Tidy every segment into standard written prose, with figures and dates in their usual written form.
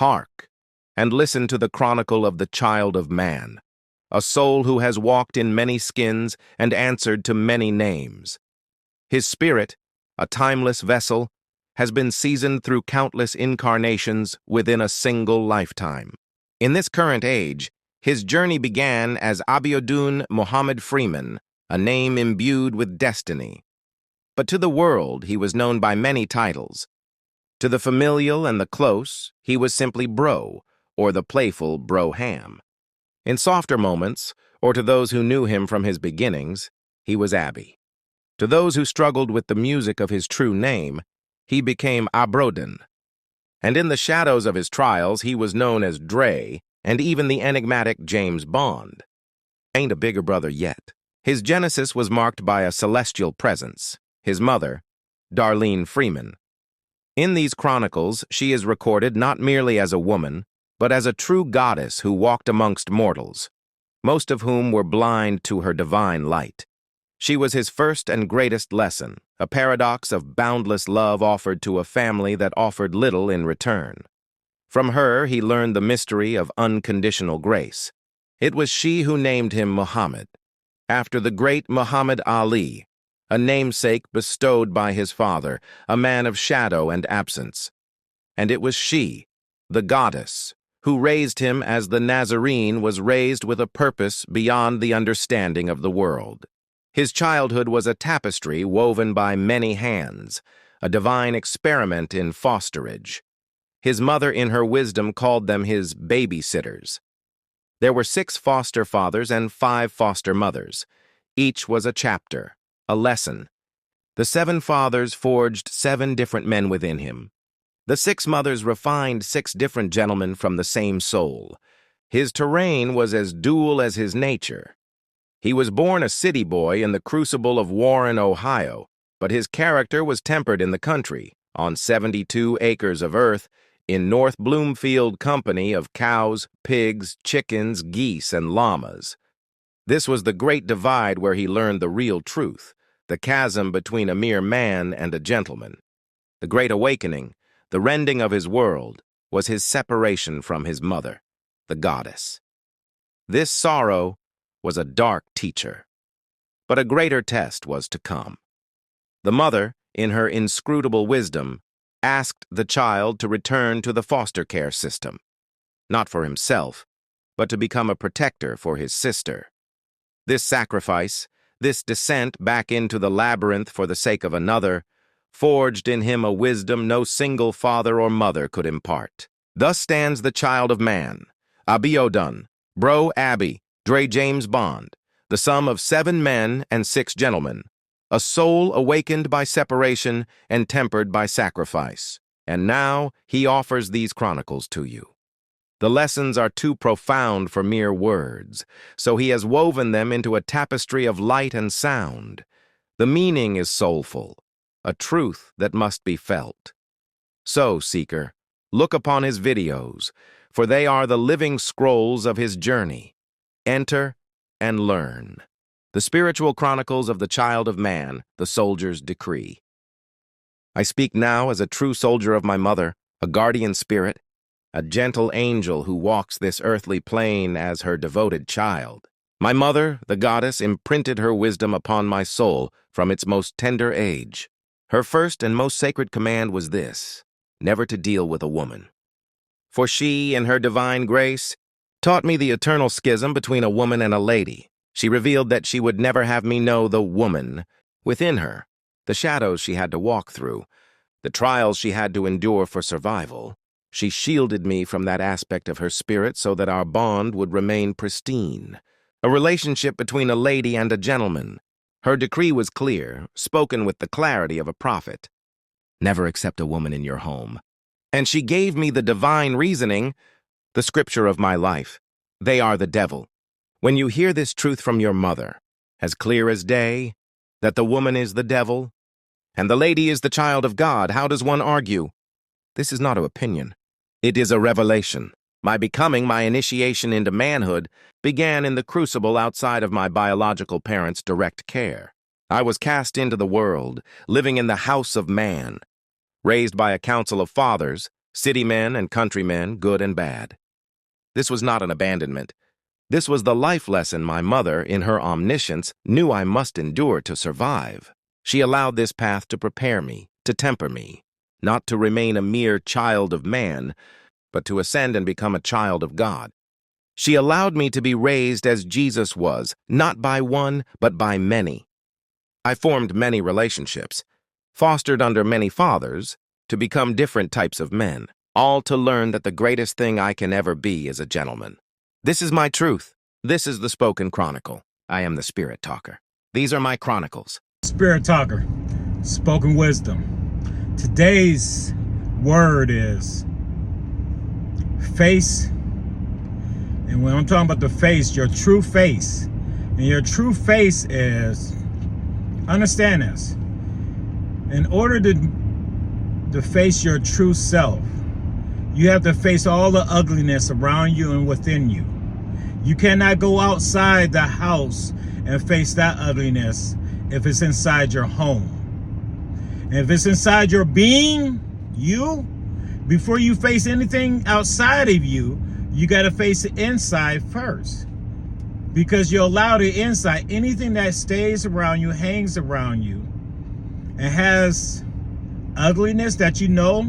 Hark, and listen to the chronicle of the child of man, a soul who has walked in many skins and answered to many names. His spirit, a timeless vessel, has been seasoned through countless incarnations within a single lifetime. In this current age, his journey began as Abiodun Muhammad Freeman, a name imbued with destiny. But to the world, he was known by many titles. To the familial and the close, he was simply Bro, or the playful Bro Ham. In softer moments, or to those who knew him from his beginnings, he was Abi. To those who struggled with the music of his true name, he became Abroden. And in the shadows of his trials, he was known as Dre, and even the enigmatic James Bond. Ain't a bigger brother yet. His genesis was marked by a celestial presence, his mother, Darlene Freeman. In these chronicles, she is recorded not merely as a woman, but as a true goddess who walked amongst mortals, most of whom were blind to her divine light. She was his first and greatest lesson, a paradox of boundless love offered to a family that offered little in return. From her, he learned the mystery of unconditional grace. It was she who named him Muhammad, after the great Muhammad Ali, a namesake bestowed by his father, a man of shadow and absence. And it was she, the goddess, who raised him as the Nazarene was raised with a purpose beyond the understanding of the world. His childhood was a tapestry woven by many hands, a divine experiment in fosterage. His mother in her wisdom called them his babysitters. There were 6 foster fathers and 5 foster mothers. Each was a chapter, a lesson. The 7 fathers forged 7 different men within him. The 6 mothers refined 6 different gentlemen from the same soul. His terrain was as dual as his nature. He was born a city boy in the crucible of Warren, Ohio, but his character was tempered in the country, on 72 acres of earth, in North Bloomfield company of cows, pigs, chickens, geese, and llamas. This was the great divide where he learned the real truth, the chasm between a mere man and a gentleman. The great awakening, the rending of his world, was his separation from his mother, the goddess. This sorrow was a dark teacher, but a greater test was to come. The mother, in her inscrutable wisdom, asked the child to return to the foster care system, not for himself, but to become a protector for his sister. This sacrifice, this descent back into the labyrinth for the sake of another, forged in him a wisdom no single father or mother could impart. Thus stands the child of man, Abiodun, Bro Abi, Dre James Bond, the sum of 7 men and 6 gentlemen, a soul awakened by separation and tempered by sacrifice. And now he offers these chronicles to you. The lessons are too profound for mere words, so he has woven them into a tapestry of light and sound. The meaning is soulful, a truth that must be felt. So, seeker, look upon his videos, for they are the living scrolls of his journey. Enter and learn. The spiritual chronicles of the child of man, the soldier's decree. I speak now as a true soldier of my mother, a guardian spirit, a gentle angel who walks this earthly plane as her devoted child. My mother, the goddess, imprinted her wisdom upon my soul from its most tender age. Her first and most sacred command was this: never to deal with a woman. For she, in her divine grace, taught me the eternal schism between a woman and a lady. She revealed that she would never have me know the woman within her, the shadows she had to walk through, the trials she had to endure for survival. She shielded me from that aspect of her spirit so that our bond would remain pristine, a relationship between a lady and a gentleman. Her decree was clear, spoken with the clarity of a prophet. Never accept a woman in your home. And she gave me the divine reasoning, the scripture of my life. They are the devil. When you hear this truth from your mother, as clear as day, that the woman is the devil, and the lady is the child of God, how does one argue? This is not an opinion. It is a revelation. My becoming, my initiation into manhood, began in the crucible outside of my biological parents' direct care. I was cast into the world, living in the house of man, raised by a council of fathers, city men and countrymen, good and bad. This was not an abandonment. This was the life lesson my mother, in her omniscience, knew I must endure to survive. She allowed this path to prepare me, to temper me, not to remain a mere child of man, but to ascend and become a child of God. She allowed me to be raised as Jesus was, not by one, but by many. I formed many relationships, fostered under many fathers, to become different types of men, all to learn that the greatest thing I can ever be is a gentleman. This is my truth. This is the spoken chronicle. I am the spirit talker. These are my chronicles. Spirit talker, spoken wisdom. Today's word is face. And when I'm talking about the face, your true face. And your true face is, understand this, in order to face your true self, you have to face all the ugliness around you and within you. You cannot go outside the house and face that ugliness if it's inside your home. And if it's inside your being, you, before you face anything outside of you, you got to face the inside first. Because you allow the inside, anything that stays around you, hangs around you, and has ugliness that you know,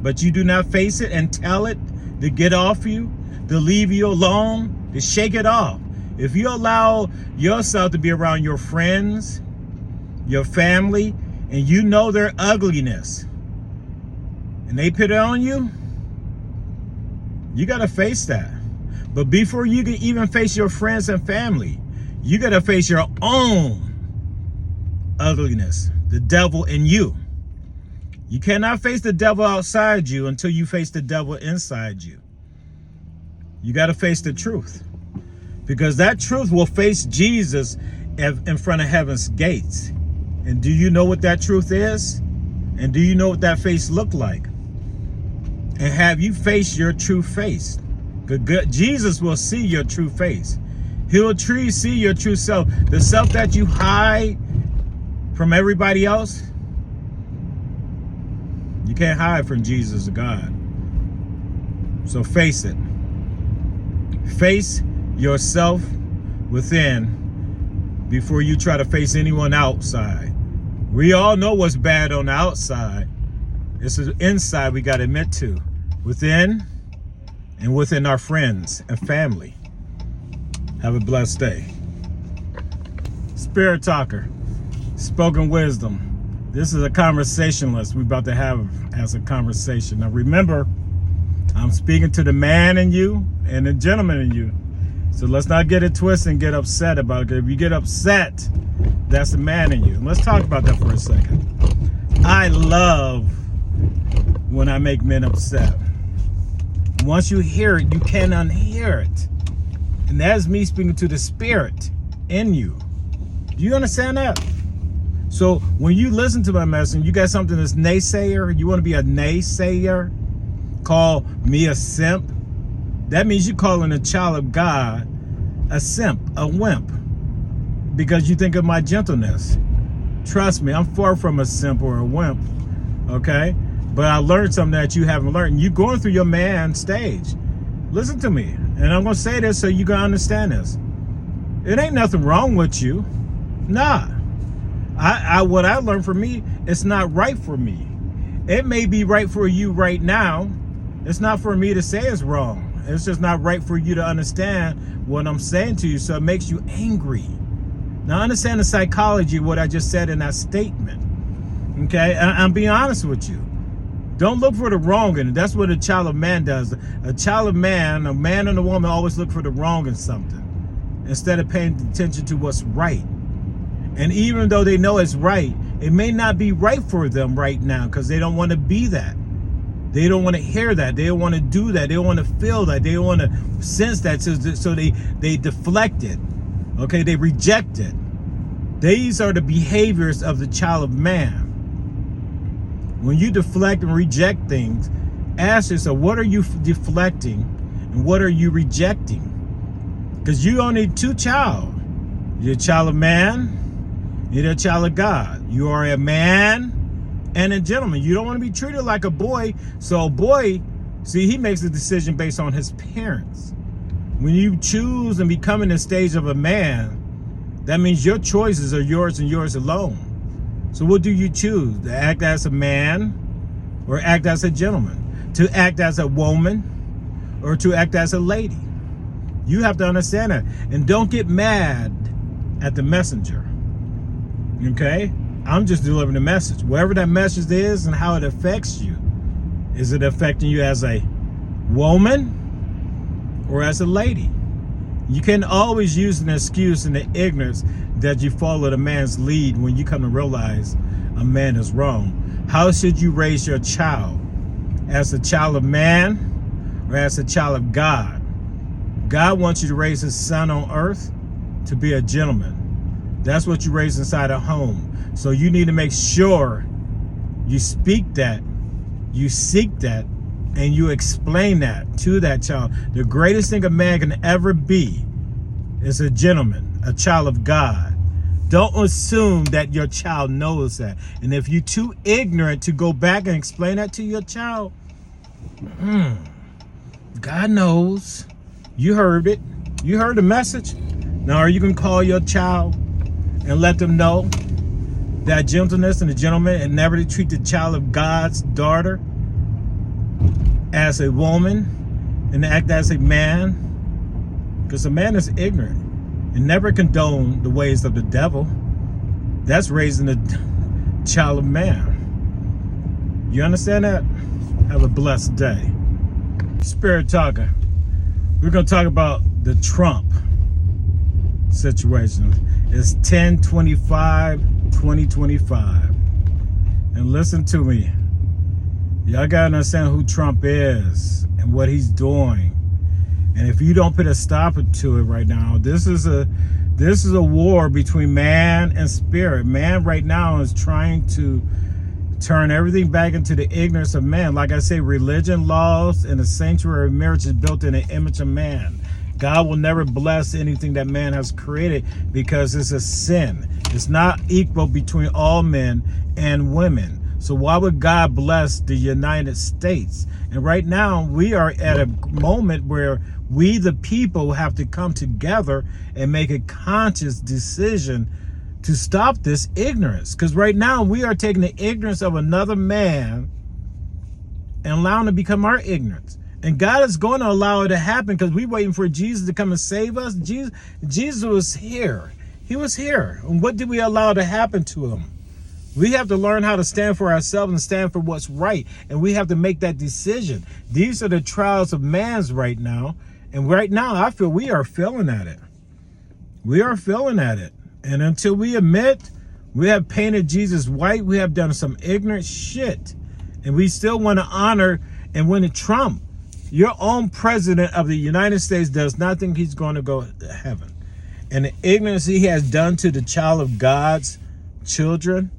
but you do not face it and tell it to get off you, to leave you alone, to shake it off. If you allow yourself to be around your friends, your family, and you know their ugliness, and they put it on you, you got to face that. But before you can even face your friends and family, you got to face your own ugliness, the devil in you. You cannot face the devil outside you until you face the devil inside you. You got to face the truth, because that truth will face Jesus in front of heaven's gates. And do you know what that truth is? And do you know what that face looked like? And have you faced your true face? Jesus will see your true face. He'll see your true self. The self that you hide from everybody else, you can't hide from Jesus or God. So face it. Face yourself within before you try to face anyone outside. We all know what's bad on the outside. It's the inside we got to admit to. Within and within our friends and family. Have a blessed day. Spirit talker, spoken wisdom. This is a conversationalist we're about to have as a conversation. Now remember, I'm speaking to the man in you and the gentleman in you. So let's not get it twisted and get upset about it. If you get upset, that's the man in you. Let's talk about that for a second. I love when I make men upset. Once you hear it, you can't unhear it. And that's me speaking to the spirit in you. Do you understand that? So when you listen to my message, you got something that's naysayer, you want to be a naysayer, call me a simp. That means you're calling a child of God a simp, a wimp, because you think of my gentleness. Trust me, I'm far from a simp or a wimp, okay? But I learned something that you haven't learned. And you're going through your man stage. Listen to me. And I'm going to say this so you can understand this. It ain't nothing wrong with you. Nah. What I learned from me, it's not right for me. It may be right for you right now. It's not for me to say it's wrong. It's just not right for you to understand what I'm saying to you. So it makes you angry. Now understand the psychology of what I just said in that statement. Okay? I'm being honest with you. Don't look for the wrong in it. That's what a child of man does. A child of man, a man and a woman always look for the wrong in something instead of paying attention to what's right. And even though they know it's right, it may not be right for them right now because they don't want to be that. They don't want to hear that. They don't want to do that. They don't want to feel that. They don't want to sense that. So they deflect it. Okay, they reject it. These are the behaviors of the child of man. When you deflect and reject things, ask yourself, what are you deflecting and what are you rejecting? Because you only two child. You're a child of man, you're a child of God. You are a man and a gentleman. You don't want to be treated like a boy. So a boy, see, he makes a decision based on his parents. When you choose and become in the stage of a man, that means your choices are yours and yours alone. So what do you choose? To act as a man or act as a gentleman? To act as a woman or to act as a lady? You have to understand that. And don't get mad at the messenger. Okay? I'm just delivering the message. Whatever that message is and how it affects you. Is it affecting you as a woman or as a lady? You can always use an excuse in the ignorance that you follow the man's lead when you come to realize a man is wrong. How should you raise your child? As a child of man or as a child of God? God wants you to raise his son on earth to be a gentleman. That's what you raise inside a home. So you need to make sure you speak that, you seek that, and you explain that to that child. The greatest thing a man can ever be is a gentleman, a child of God. Don't assume that your child knows that. And if you're too ignorant to go back and explain that to your child, God knows. You heard it. You heard the message. Now, are you going to call your child and let them know that gentleness and the gentleman, and never to treat the child of God's daughter as a woman and act as a man? Because a man is ignorant and never condone the ways of the devil. That's raising a child of man. You understand that? Have a blessed day. Spirit Talker. We're going to talk about the Trump situation. It's 10/25/2025. And listen to me. Y'all got to understand who Trump is and what he's doing. And if you don't put a stopper to it right now, this is a war between man and spirit. Man right now is trying to turn everything back into the ignorance of man. Like I say, religion, laws, and the sanctuary of marriage is built in the image of man. God will never bless anything that man has created because it's a sin. It's not equal between all men and women. So why would God bless the United States? And right now we are at a moment where we, the people, have to come together and make a conscious decision to stop this ignorance. Because right now we are taking the ignorance of another man and allowing it to become our ignorance. And God is going to allow it to happen because we're waiting for Jesus to come and save us. Jesus was here. He was here. And what did we allow to happen to him? We have to learn how to stand for ourselves and stand for what's right. And we have to make that decision. These are the trials of man's right now. And right now, I feel we are failing at it. We are failing at it. And until we admit we have painted Jesus white, we have done some ignorant shit. And we still want to honor. And when Trump, your own president of the United States, does not think he's going to go to heaven. And the ignorance he has done to the child of God's children,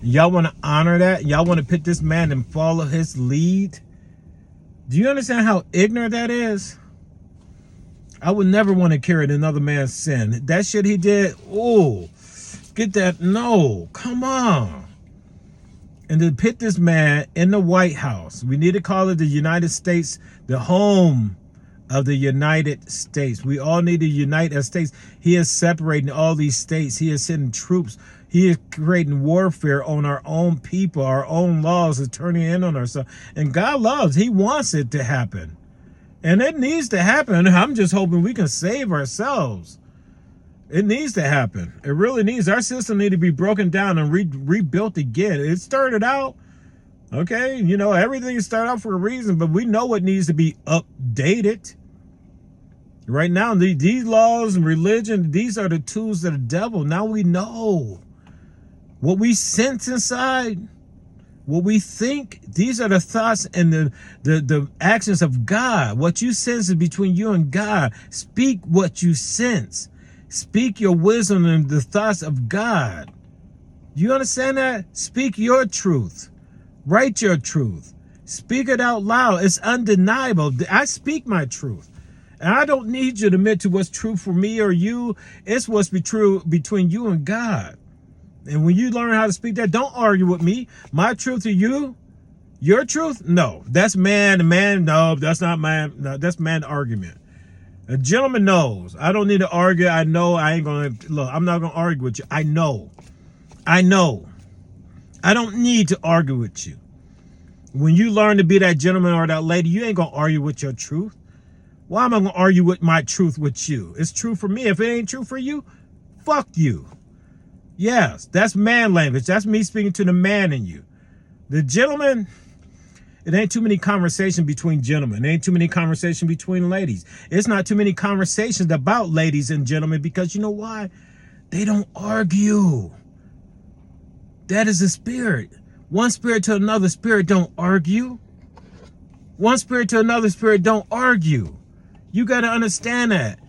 y'all want to honor that? Y'all want to put this man and follow his lead? Do you understand how ignorant that is? I would never want to carry another man's sin. That shit he did, oh, get that, no, come on. And to put this man in the White House, we need to call it the United States, the home of the United States. We all need to unite as states. He is separating all these states. He is sending troops. He is creating warfare on our own people. Our own laws are turning in on ourselves. And God loves, he wants it to happen. And it needs to happen. I'm just hoping we can save ourselves. It needs to happen. It really needs. Our system needs to be broken down and rebuilt again. It started out, okay, you know, everything started out for a reason, but we know it needs to be updated. Right now, these laws and religion, these are the tools of the devil. Now we know what we sense inside. What we think, these are the thoughts and the actions of God. What you sense is between you and God. Speak what you sense. Speak your wisdom and the thoughts of God. You understand that? Speak your truth. Write your truth. Speak it out loud. It's undeniable. I speak my truth. And I don't need you to admit to what's true for me or you. It's what's true between you and God. And when you learn how to speak that, don't argue with me. My truth to you, your truth, no. That's man to man. No, that's not man. No, that's man to argument. A gentleman knows. I don't need to argue. I know I ain't going to, look, I'm not going to argue with you. I know. I don't need to argue with you. When you learn to be that gentleman or that lady, you ain't going to argue with your truth. Why am I going to argue with my truth with you? It's true for me. If it ain't true for you, fuck you. Yes, that's man language. That's me speaking to the man in you. The gentleman, it ain't too many conversations between gentlemen. It ain't too many conversations between ladies. It's not too many conversations about ladies and gentlemen because you know why? They don't argue. That is a spirit. One spirit to another spirit don't argue. One spirit to another spirit don't argue. You got to understand that.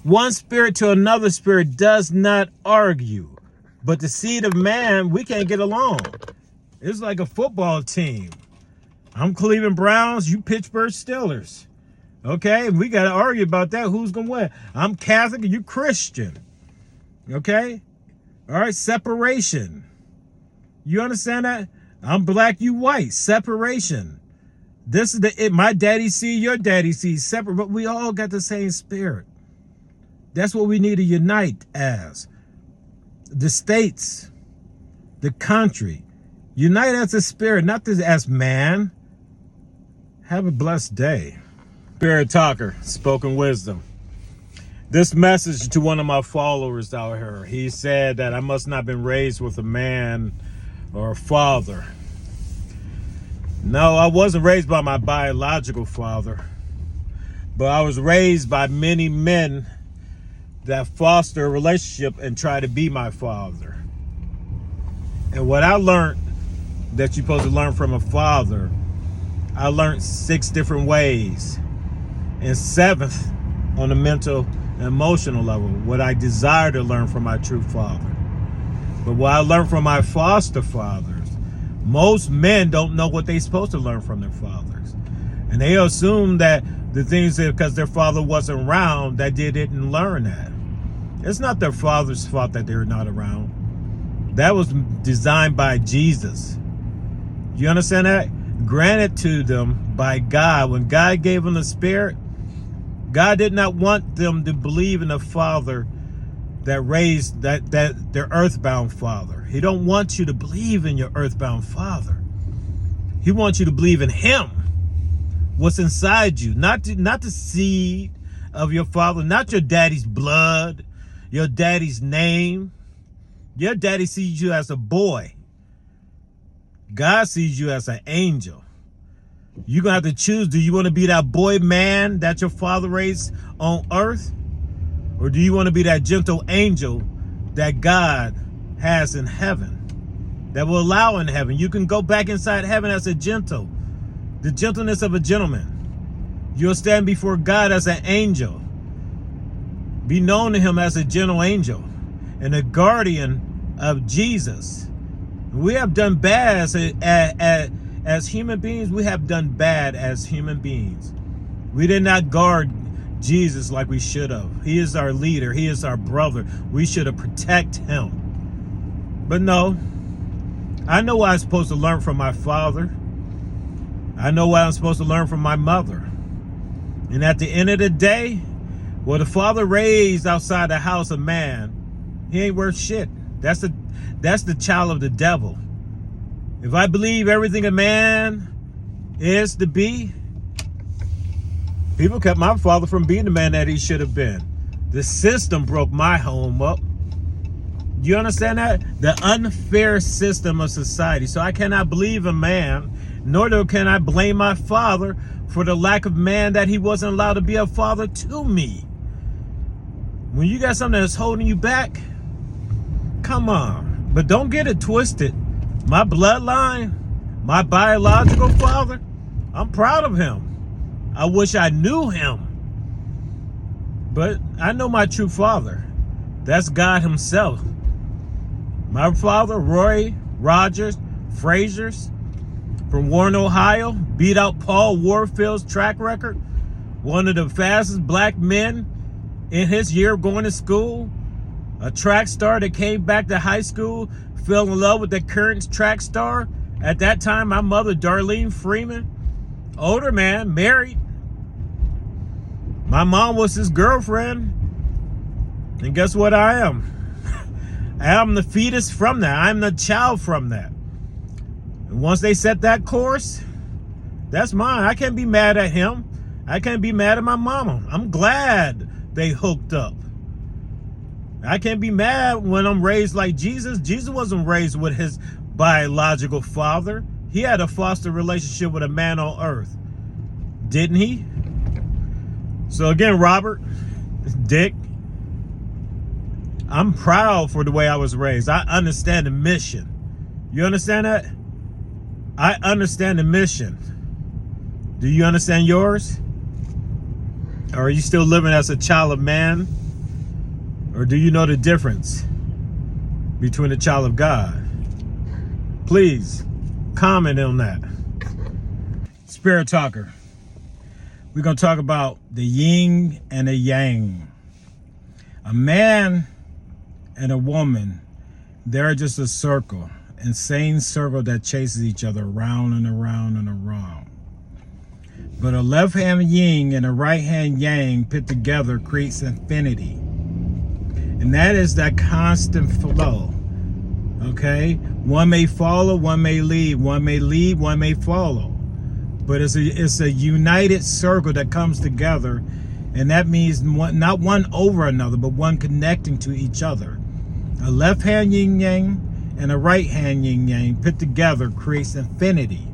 One spirit to another spirit does not argue. But the seed of man, we can't get along. It's like a football team. I'm Cleveland Browns, you Pittsburgh Steelers. Okay? We got to argue about that. Who's going to win? I'm Catholic and you Christian. Okay? All right? Separation. You understand that? I'm black, you white. Separation. This is my daddy seed, your daddy seed. Separate, but we all got the same spirit. That's what we need to unite as. The states, the country. Unite as a spirit, not as man. Have a blessed day. Spirit Talker, spoken wisdom. This message to one of my followers out here. He said that I must not have been raised with a man or a father. No, I wasn't raised by my biological father. But I was raised by many men that foster a relationship and try to be my father. And what I learned that you're supposed to learn from a father, I learned 6 different ways. And 7th on the mental and emotional level, what I desire to learn from my true father. But what I learned from my foster fathers, most men don't know what they're supposed to learn from their fathers. And they assume that the things that because their father wasn't around, that they didn't learn that. It's not their father's fault that they're not around. That was designed by Jesus. You understand that? Granted to them by God. When God gave them the Spirit, God did not want them to believe in a father that raised that their earthbound father. He don't want you to believe in your earthbound father. He wants you to believe in him. What's inside you, not the seed of your father, not your daddy's blood, your daddy's name. Your daddy sees you as a boy. God sees you as an angel. You're going to have to choose. Do you want to be that boy man that your father raised on earth? Or do you want to be that gentle angel that God has in heaven, that will allow in heaven? You can go back inside heaven as the gentleness of a gentleman. You'll stand before God as an angel. Be known to him as a gentle angel and a guardian of Jesus. We have done bad as human beings. We have done bad as human beings. We did not guard Jesus like we should have. He is our leader. He is our brother. We should have protected him. But no, I know what I'm supposed to learn from my father. I know what I'm supposed to learn from my mother. And at the end of the day, well, the father raised outside the house a man, he ain't worth shit. That's the child of the devil. If I believe everything a man is to be, people kept my father from being the man that he should have been. The system broke my home up. Do you understand that? The unfair system of society. So I cannot believe a man, nor can I blame my father for the lack of man that he wasn't allowed to be a father to me. When you got something that's holding you back, come on. But don't get it twisted. My bloodline, my biological father, I'm proud of him. I wish I knew him. But I know my true father. That's God himself. My father, Roy Rogers Frazier's from Warren, Ohio, beat out Paul Warfield's track record. One of the fastest black men in his year going to school. A track star that came back to high school, fell in love with the current track star. At that time, my mother, Darlene Freeman, older man, married. My mom was his girlfriend. And guess what I am? I am the fetus from that. I'm the child from that. And once they set that course, that's mine. I can't be mad at him. I can't be mad at my mama. I'm glad they hooked up. I can't be mad when I'm raised like Jesus. Jesus wasn't raised with his biological father. He had a foster relationship with a man on earth. Didn't he? So again, Robert, Dick, I'm proud for the way I was raised. I understand the mission. You understand that? I understand the mission. Do you understand yours? Or are you still living as a child of man? Or do you know the difference between a child of God? Please comment on that. Spirit Talker. We're going to talk about the yin and the yang. A man and a woman, they're just a circle, insane circle that chases each other around and around and around. But a left hand yin and a right hand yang put together creates infinity. And that is that constant flow. Okay? One may follow, one may lead. One may lead, one may follow. But it's a united circle that comes together. And that means not one over another, but one connecting to each other. A left hand yin yang and a right hand yin yang put together creates infinity.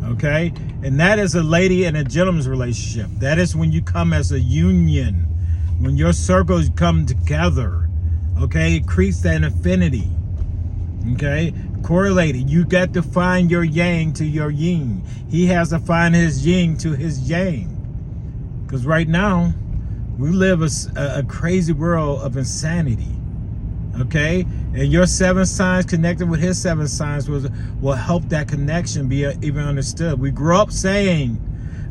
Okay? And that is a lady and a gentleman's relationship. That is when you come as a union. When your circles come together. Okay? It creates that infinity. Okay? Correlated. You got to find your yang to your yin. He has to find his yin to his yang. Because right now, we live a crazy world of insanity. Okay? And your 7 signs connected with his 7 signs will help that connection be even understood. We grew up saying,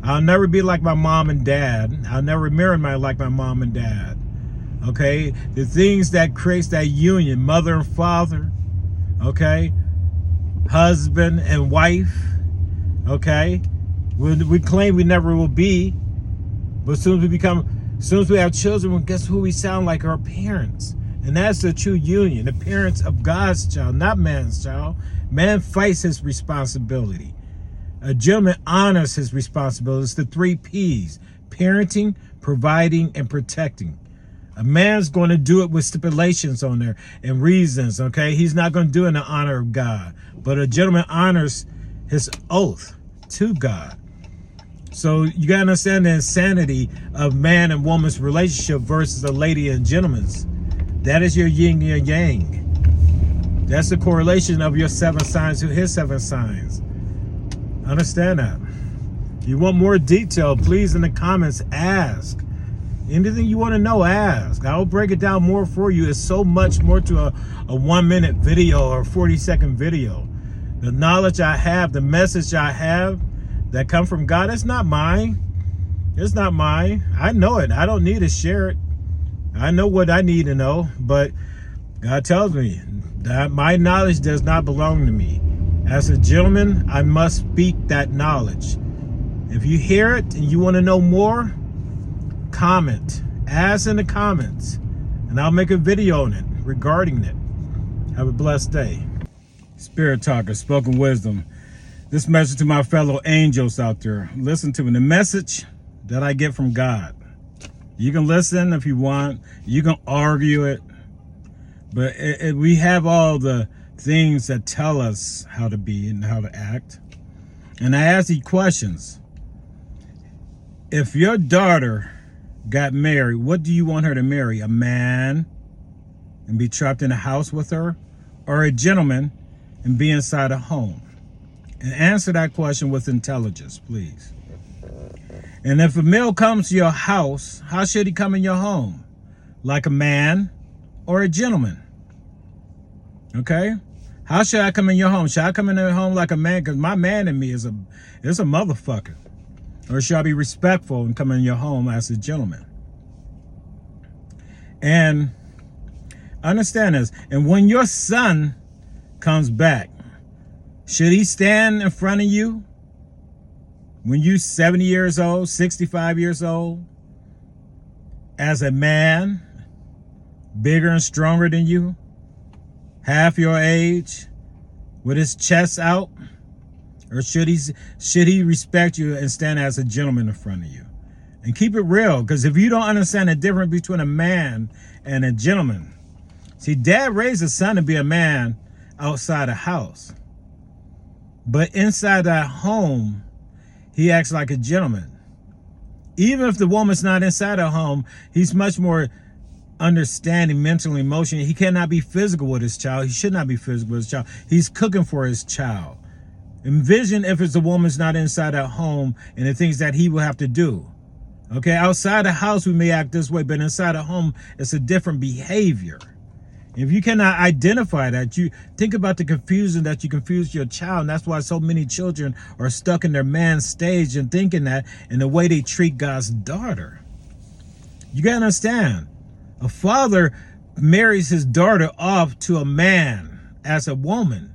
I'll never be like my mom and dad. I'll never marry like my mom and dad. Okay? The things that creates that union, mother and father. Okay? Husband and wife. Okay? We claim we never will be. But as soon as we have children, well, guess who we sound like? Our parents. And that's the true union, the parents of God's child, not man's child. Man fights his responsibility. A gentleman honors his responsibility. It's the 3 P's: parenting, providing, and protecting. A man's going to do it with stipulations on there and reasons, okay? He's not going to do it in the honor of God. But a gentleman honors his oath to God. So you got to understand the insanity of man and woman's relationship versus a lady and gentleman's. That is your yin and your yang. That's the correlation of your 7 signs to his 7 signs. Understand that. If you want more detail, please in the comments ask. Anything you want to know, ask. I'll break it down more for you. It's so much more to a 1-minute video or 40-second video. The knowledge I have, the message I have that come from God, it's not mine. It's not mine. I know it. I don't need to share it. I know what I need to know, but God tells me that my knowledge does not belong to me. As a gentleman, I must speak that knowledge. If you hear it and you want to know more, comment. Ask in the comments, and I'll make a video on it regarding it. Have a blessed day. Spirit Talker, spoken wisdom. This message to my fellow angels out there. Listen to me. The message that I get from God. You can listen if you want. You can argue it. But we have all the things that tell us how to be and how to act. And I ask these questions. If your daughter got married, what do you want her to marry? A man and be trapped in a house with her? Or a gentleman and be inside a home? And answer that question with intelligence, please. And if a male comes to your house, how should he come in your home? Like a man or a gentleman? Okay? How should I come in your home? Should I come in your home like a man? Because my man in me is a motherfucker. Or should I be respectful and come in your home as a gentleman? And Understand this. And when your son comes back, should he stand in front of you when you're 70 years old, 65 years old, as a man, bigger and stronger than you, half your age, with his chest out? Or should he respect you and stand as a gentleman in front of you? And keep it real, because if you don't understand the difference between a man and a gentleman. See, dad raised his son to be a man outside the house. But inside that home, he acts like a gentleman. Even if the woman's not inside the home, he's much more understanding, mentally, emotionally. He cannot be physical with his child. He should not be physical with his child. He's cooking for his child. Envision if it's the woman's not inside that home and the things that he will have to do. Okay, outside the house, we may act this way, but inside the home, it's a different behavior. If you cannot identify that, you think about the confusion that you confuse your child. And that's why so many children are stuck in their man stage and thinking that in the way they treat God's daughter. You got to understand, a father marries his daughter off to a man as a woman.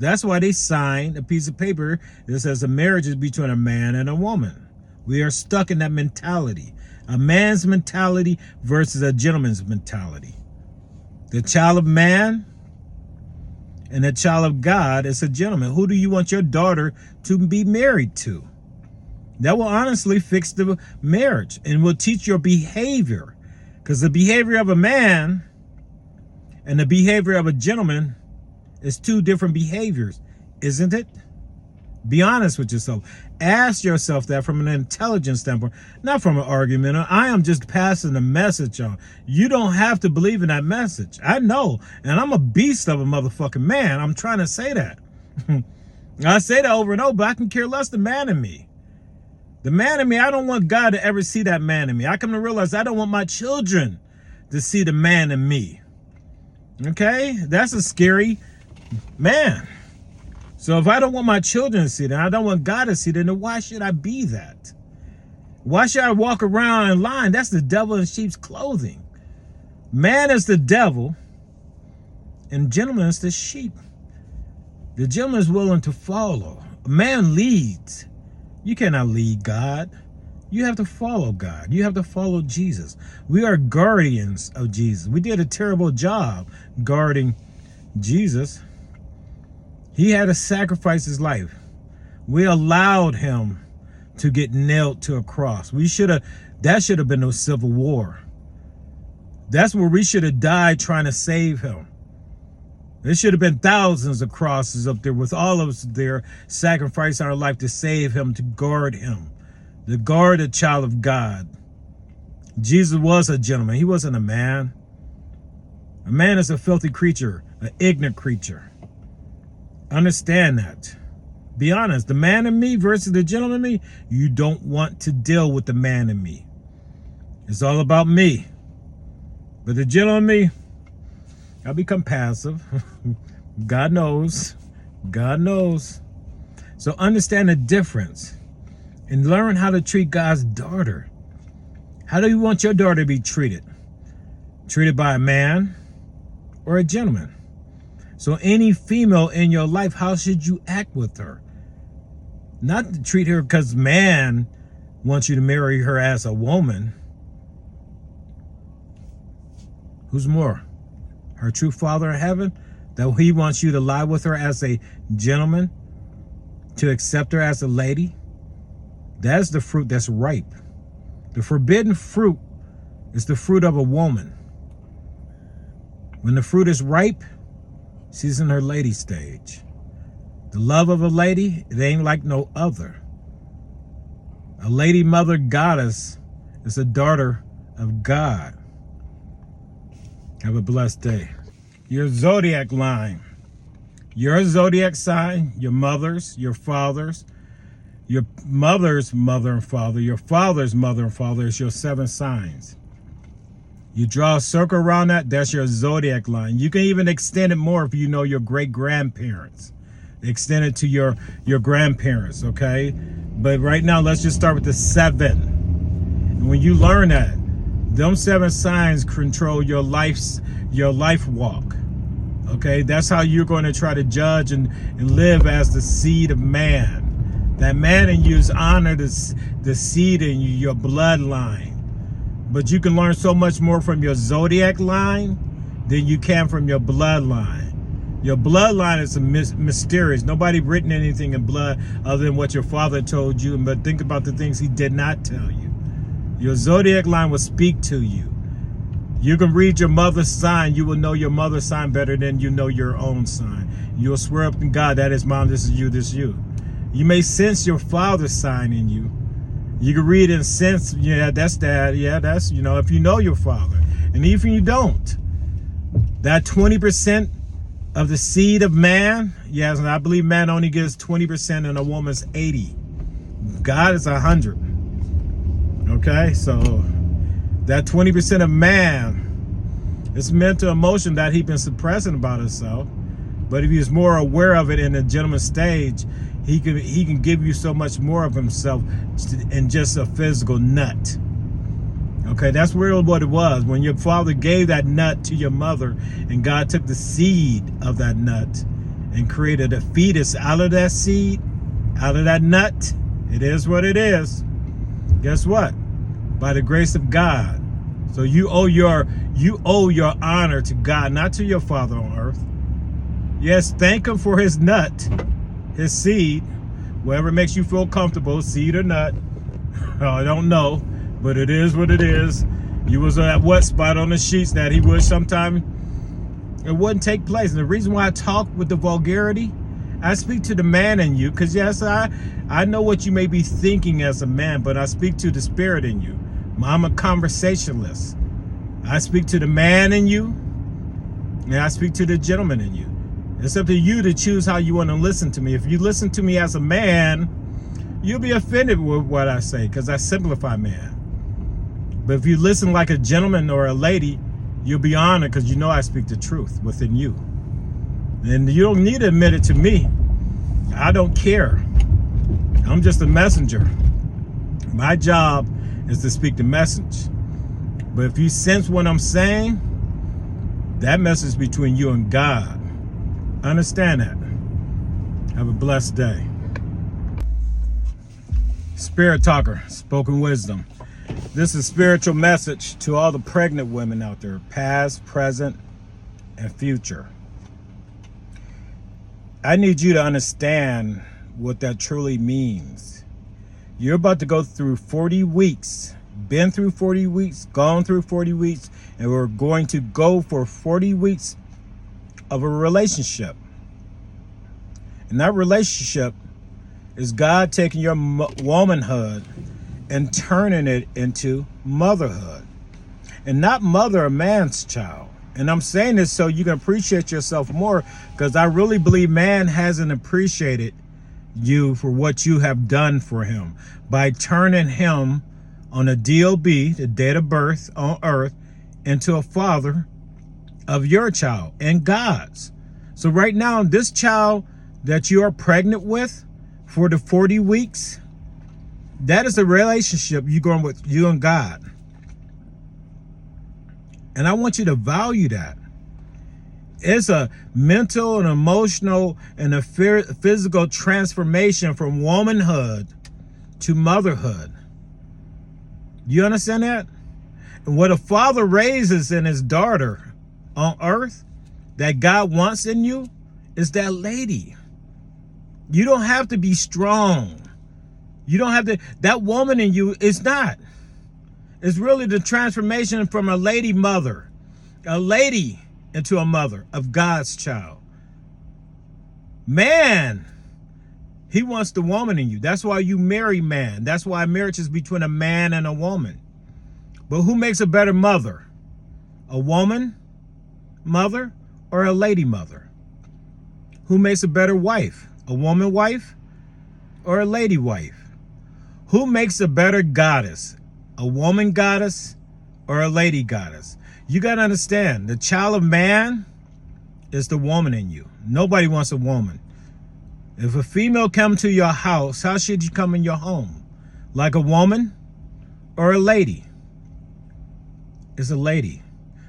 That's why they signed a piece of paper that says a marriage is between a man and a woman. We are stuck in that mentality. A man's mentality versus a gentleman's mentality. The child of man and the child of God is a gentleman. Who do you want your daughter to be married to? That will honestly fix the marriage and will teach your behavior. Because the behavior of a man and the behavior of a gentleman is two different behaviors, isn't it? Be honest with yourself. Ask yourself that from an intelligence standpoint, not from an argument. I am just passing a message on. You don't have to believe in that message. I know, and I'm a beast of a motherfucking man. I'm trying to say that. I say that over and over, but I can care less the man in me. The man in me, I don't want God to ever see that man in me. I come to realize I don't want my children to see the man in me. Okay? That's a scary man. So if I don't want my children to see that, I don't want God to see that, then why should I be that? Why should I walk around in line? That's the devil in sheep's clothing. Man is the devil, and gentleman is the sheep. The gentleman is willing to follow. A man leads. You cannot lead God. You have to follow God. You have to follow Jesus. We are guardians of Jesus. We did a terrible job guarding Jesus. He had to sacrifice his life. We allowed him to get nailed to a cross. That should have been a civil war. That's where we should have died trying to save him. There should have been thousands of crosses up there with all of us there sacrificing our life to save him, to guard him, to guard a child of God. Jesus was a gentleman. He wasn't a man. A man is a filthy creature, an ignorant creature. Understand that. Be honest. The man in me versus the gentleman in me, you don't want to deal with the man in me. It's all about me. But the gentleman in me, I become passive. God knows. God knows. So understand the difference and learn how to treat God's daughter. How do you want your daughter to be treated? Treated by a man or a gentleman? So any female in your life, how should you act with her? Not to treat her because man wants you to marry her as a woman. Who's more? Her true father in heaven? That he wants you to lie with her as a gentleman? To accept her as a lady? That's the fruit that's ripe. The forbidden fruit is the fruit of a woman. When the fruit is ripe, she's in her lady stage. The love of a lady, it ain't like no other. A lady mother goddess is a daughter of God. Have a blessed day. Your zodiac line. Your zodiac sign, your mother's, your father's, your mother's mother and father, your father's mother and father is your 7 signs. You draw a circle around that, that's your zodiac line. You can even extend it more if you know your great-grandparents. Extend it to your grandparents, okay? But right now, let's just start with the 7. And when you learn that, Them 7 signs control your life walk. Okay, that's how you're going to try to judge and live as the seed of man. That man in you is honor the seed in you, your bloodline. But you can learn so much more from your zodiac line than you can from your bloodline. Your bloodline is mysterious. Nobody written anything in blood other than what your father told you. But think about the things he did not tell you. Your zodiac line will speak to you. You can read your mother's sign. You will know your mother's sign better than you know your own sign. You'll swear up to God, that is mom, this is you, this is you. You may sense your father's sign in you. You can read and sense, yeah, that's dad. Yeah, that's, if you know your father. And even if you don't, that 20% of the seed of man, yes, and I believe man only gives 20% and a woman's 80. God is 100. Okay, so that 20% of man is mental emotion that he's been suppressing about himself. But if he's more aware of it in the gentleman stage, he can give you so much more of himself in just a physical nut. Okay, that's really what it was. When your father gave that nut to your mother and God took the seed of that nut and created a fetus out of that seed, out of that nut, it is what it is. Guess what? By the grace of God. So you owe your honor to God, not to your father on earth. Yes, thank him for his nut, his seed, whatever makes you feel comfortable, seed or nut. I don't know, but it is what it is. You was at wet spot on the sheets that he would sometime it wouldn't take place. And the reason why I talk with the vulgarity, I speak to the man in you, because yes, I know what you may be thinking as a man, but I speak to the spirit in you. I'm a conversationalist. I speak to the man in you, and I speak to the gentleman in you. It's up to you to choose how you want to listen to me. If you listen to me as a man, you'll be offended with what I say, because I simplify man. But if you listen like a gentleman or a lady, you'll be honored, because you know I speak the truth within you. And you don't need to admit it to me. I don't care. I'm just a messenger. My job is to speak the message. But if you sense what I'm saying, that message is between you and God. Understand that. Have a blessed day. Spirit Talker, spoken wisdom. This is a spiritual message to all the pregnant women out there, past, present, and future. I need you to understand what that truly means. You're about to go through 40 weeks, been through 40 weeks, gone through 40 weeks, and we're going to go for 40 weeks of a relationship. And that relationship is God taking your womanhood and turning it into motherhood. And not mother a man's child. And I'm saying this so you can appreciate yourself more, because I really believe man hasn't appreciated you for what you have done for him by turning him on a DOB, the date of birth on earth, into a father of your child and God's. So right now, this child that you are pregnant with for the 40 weeks, that is a relationship you're going with you and God. And I want you to value that. It's a mental and emotional and a physical transformation from womanhood to motherhood. You understand that? And what a father raises in his daughter on earth that God wants in you is that lady. You don't have to be strong. You don't have to, that woman in you is not. It's really the transformation from a lady mother, a lady into a mother of God's child. Man, he wants the woman in you. That's why you marry man. That's why marriage is between a man and a woman. But who makes a better mother? A woman mother or a lady mother? Who makes a better wife? A woman wife or a lady wife? Who makes a better goddess? A woman goddess or a lady goddess? You got to understand, the child of man is the woman in you. Nobody wants a woman. If a female come to your house, how should you come in your home? Like a woman or a lady? is a lady.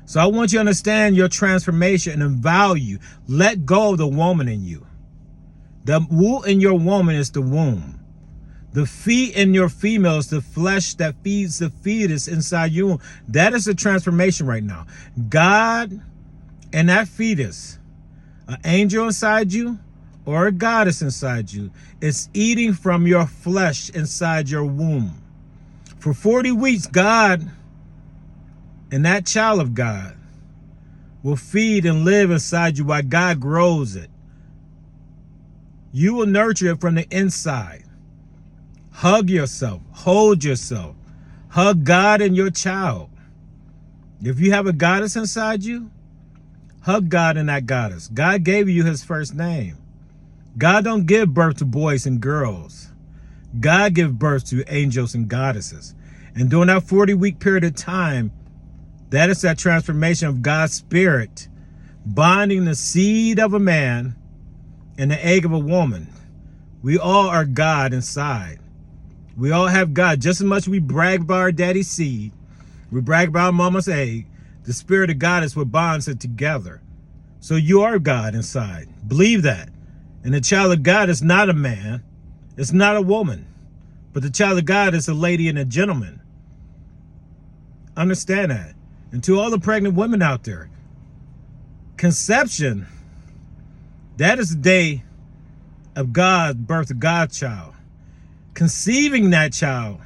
So I want you to understand your transformation and value. Let go of the woman in you. The womb in your woman is the womb. The feet in your female is the flesh that feeds the fetus inside you. That is the transformation right now. God and that fetus, an angel inside you or a goddess inside you, is eating from your flesh inside your womb. For 40 weeks, God and that child of God will feed and live inside you while God grows it. You will nurture it from the inside. Hug yourself. Hold yourself. Hug God and your child. If you have a goddess inside you, hug God and that goddess. God gave you his first name. God don't give birth to boys and girls. God gives birth to angels and goddesses. And during that 40-week period of time, that is that transformation of God's spirit bonding the seed of a man and the egg of a woman. We all are God inside. We all have God. Just as much we brag about our daddy's seed, we brag about our mama's egg, the spirit of God is what bonds it together. So you are God inside. Believe that. And the child of God is not a man. It's not a woman. But the child of God is a lady and a gentleman. Understand that. And to all the pregnant women out there, conception, that is the day of God's birth of God's child. Conceiving that child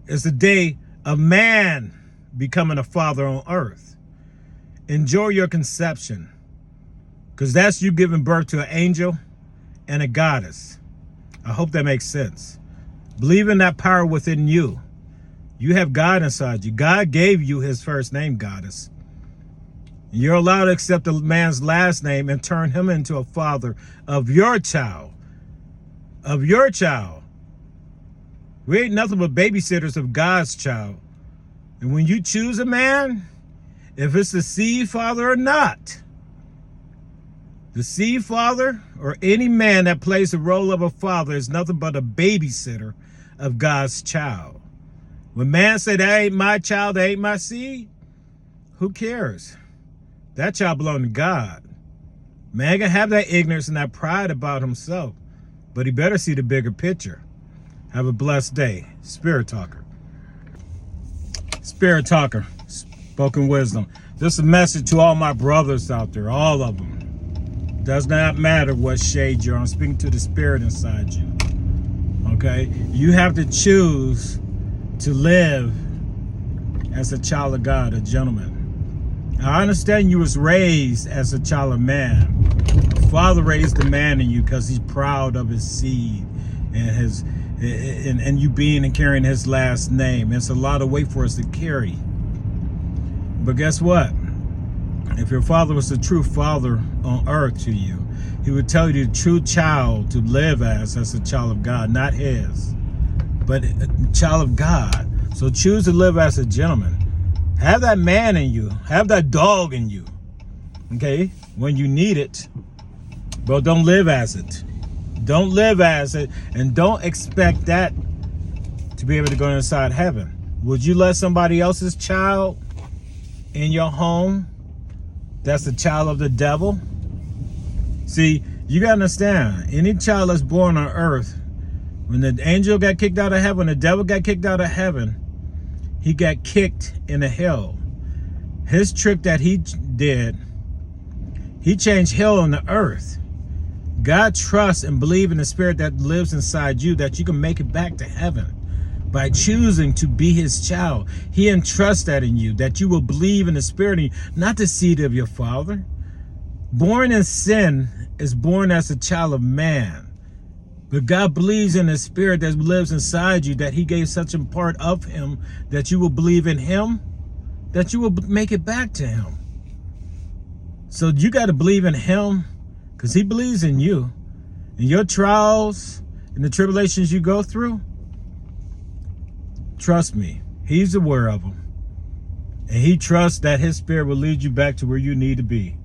is the day of man becoming a father on earth. Enjoy your conception, because that's you giving birth to an angel and a goddess. I hope that makes sense. Believe in that power within you. You have God inside you. God gave you his first name, goddess. You're allowed to accept a man's last name and turn him into a father of your child. Of your child. We ain't nothing but babysitters of God's child. And when you choose a man, if it's the seed father or not, the seed father or any man that plays the role of a father is nothing but a babysitter of God's child. When man say that ain't my child, that ain't my seed, who cares? That child belongs to God. Man can have that ignorance and that pride about himself, but he better see the bigger picture. Have a blessed day. Spirit Talker. Spirit Talker. Spoken wisdom. This is a message to all my brothers out there, all of them. Does not matter what shade you're on. I'm speaking to the spirit inside you. Okay? You have to choose to live as a child of God, a gentleman. I understand you was raised as a child of man. The Father raised the man in you because he's proud of his seed and you being and carrying his last name. It's a lot of weight for us to carry. But guess what? If your father was the true father on earth to you, he would tell you the true child to live as a child of God, not his, but a child of God. So choose to live as a gentleman. Have that man in you. Have that dog in you. Okay? When you need it. But don't live as it. Don't live as it. And don't expect that to be able to go inside heaven. Would you let somebody else's child in your home that's the child of the devil? See, you got to understand, any child that's born on earth, when the angel got kicked out of heaven, when the devil got kicked out of heaven, he got kicked into hell. His trick that he did, he changed hell on the earth. God trusts and believes in the spirit that lives inside you, that you can make it back to heaven by choosing to be his child. He entrusts that in you, that you will believe in the spirit in you, not the seed of your father. Born in sin is born as a child of man. But God believes in the spirit that lives inside you, that he gave such a part of him that you will believe in him, that you will make it back to him. So you got to believe in him because he believes in you. And your trials and the tribulations you go through, trust me, he's aware of them. And he trusts that his spirit will lead you back to where you need to be.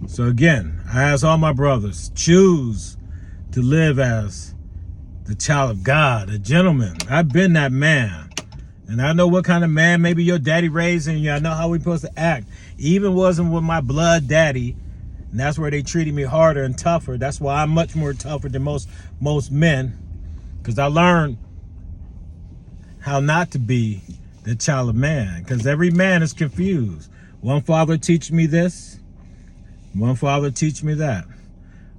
So again, I ask all my brothers, choose to live as the child of God, a gentleman. I've been that man. And I know what kind of man maybe your daddy raising you. I know how we supposed to act. Even wasn't with my blood daddy. And that's where they treated me harder and tougher. That's why I'm much more tougher than most men. Because I learned how not to be the child of man. Because every man is confused. One father teach me this. One father teach me that.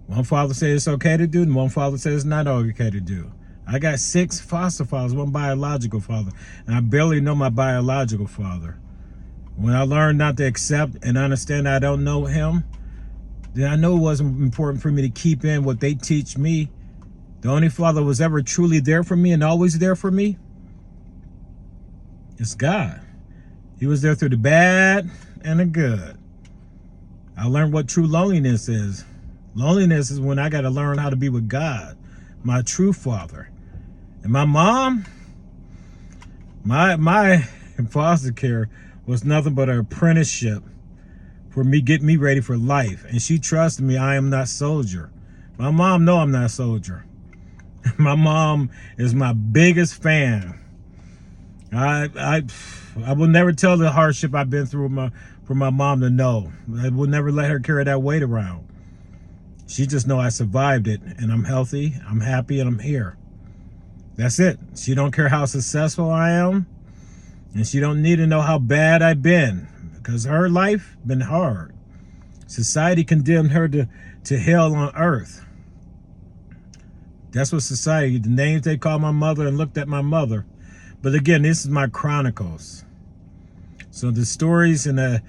One father says it's okay to do, and one father says it's not okay to do. I got 6 foster fathers, 1 biological father, and I barely know my biological father. When I learned not to accept and understand I don't know him, then I know it wasn't important for me to keep in what they teach me. The only father who was ever truly there for me and always there for me is God. He was there through the bad and the good. I learned what true loneliness is. Loneliness is when I got to learn how to be with God, my true father. And my mom, my foster care was nothing but an apprenticeship for me, get me ready for life. And she trusted me. I am not soldier. My mom know I'm not soldier. My mom is my biggest fan. I will never tell the hardship I've been through for my mom to know. I will never let her carry that weight around. She just know I survived it, and I'm healthy, I'm happy, and I'm here. That's it. She don't care how successful I am, and she don't need to know how bad I've been, because her life been hard. Society condemned her to hell on earth. That's what society, the names they called my mother and looked at my mother. But again, this is my chronicles. So the stories and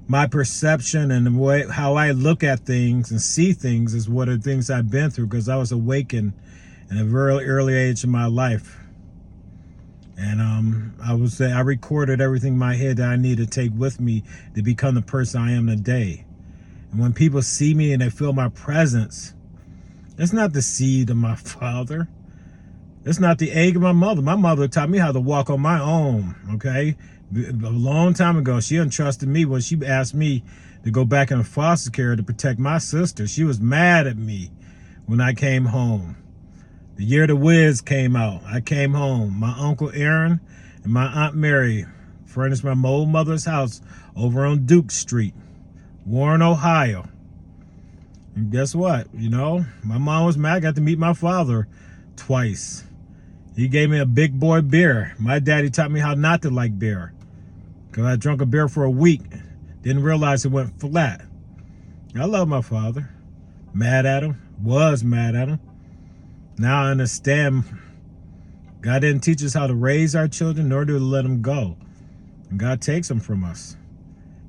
my perception and the way how I look at things and see things is what are things I've been through, because I was awakened in a very early age in my life. And I recorded everything in my head that I need to take with me to become the person I am today. And when people see me and they feel my presence, it's not the seed of my father. It's not the egg of my mother. My mother taught me how to walk on my own, okay? A long time ago, she entrusted me when she asked me to go back in foster care to protect my sister. She was mad at me when I came home. The year The Wiz came out, I came home. My Uncle Aaron and my Aunt Mary furnished my old mother's house over on Duke Street, Warren, Ohio. And guess what? You know, my mom was mad. I got to meet my father twice. He gave me a big boy beer. My daddy taught me how not to like beer, because I drank a beer for a week. Didn't realize it went flat. I love my father. Mad at him. Was mad at him. Now I understand God didn't teach us how to raise our children, nor to let them go. And God takes them from us,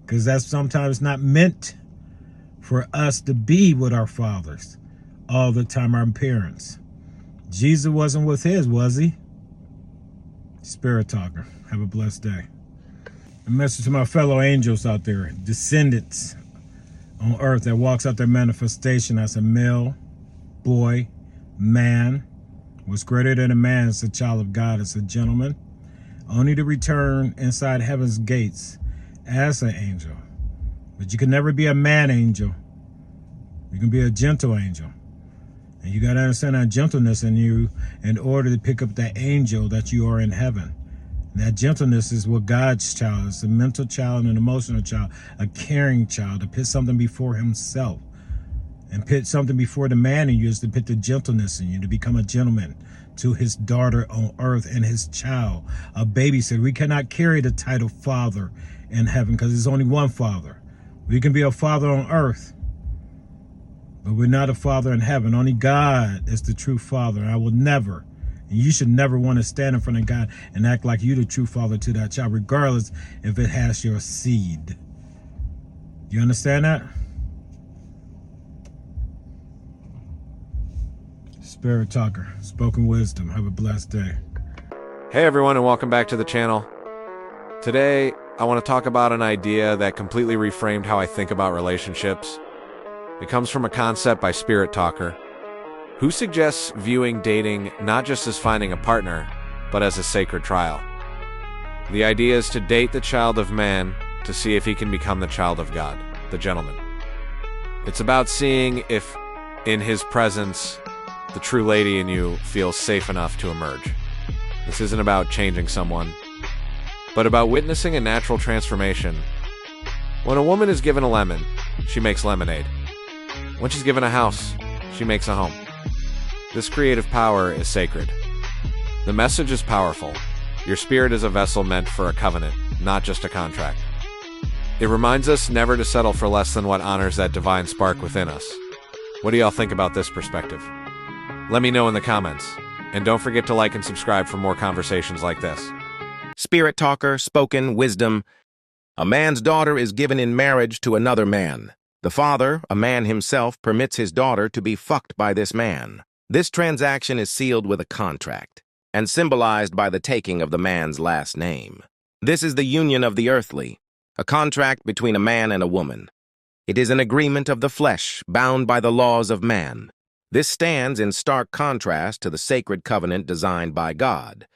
because that's sometimes not meant for us to be with our fathers all the time, our parents. Jesus wasn't with his, was he? Spirit talker. Have a blessed day. A message to my fellow angels out there, descendants on earth that walks out their manifestation as a male, boy, man. What's greater than a man is a child of God, is a gentleman, only to return inside heaven's gates as an angel. But you can never be a man angel. You can be a gentle angel. And you got to understand that gentleness in you in order to pick up that angel that you are in heaven. And that gentleness is what God's child is, a mental child and an emotional child, a caring child, to put something before himself. And put something before the man in you is to put the gentleness in you, to become a gentleman to his daughter on earth and his child. A baby said, we cannot carry the title father in heaven because there's only one father. We can be a father on earth, but we're not a father in heaven. Only God is the true father. I will never, and you should never want to stand in front of God and act like you're the true father to that child, regardless if it has your seed. You understand that? Spirit talker, spoken wisdom. Have a blessed day. Hey everyone, and welcome back to the channel. Today, I want to talk about an idea that completely reframed how I think about relationships. It comes from a concept by Spirit Talker, who suggests viewing dating not just as finding a partner, but as a sacred trial. The idea is to date the child of man to see if he can become the child of God, the gentleman. It's about seeing if, in his presence, the true lady in you feels safe enough to emerge. This isn't about changing someone. but about witnessing a natural transformation. When a woman is given a lemon, she makes lemonade. When she's given a house, she makes a home. This creative power is sacred. The message is powerful. Your spirit is a vessel meant for a covenant, not just a contract. It reminds us never to settle for less than what honors that divine spark within us. What do y'all think about this perspective? Let me know in the comments. And don't forget to like and subscribe for more conversations like this. Spirit talker, spoken wisdom. A man's daughter is given in marriage to another man. The father, a man himself, permits his daughter to be fucked by this man. This transaction is sealed with a contract and symbolized by the taking of the man's last name. This is the union of the earthly, a contract between a man and a woman. It is an agreement of the flesh, bound by the laws of man. This stands in stark contrast to the sacred covenant designed by God,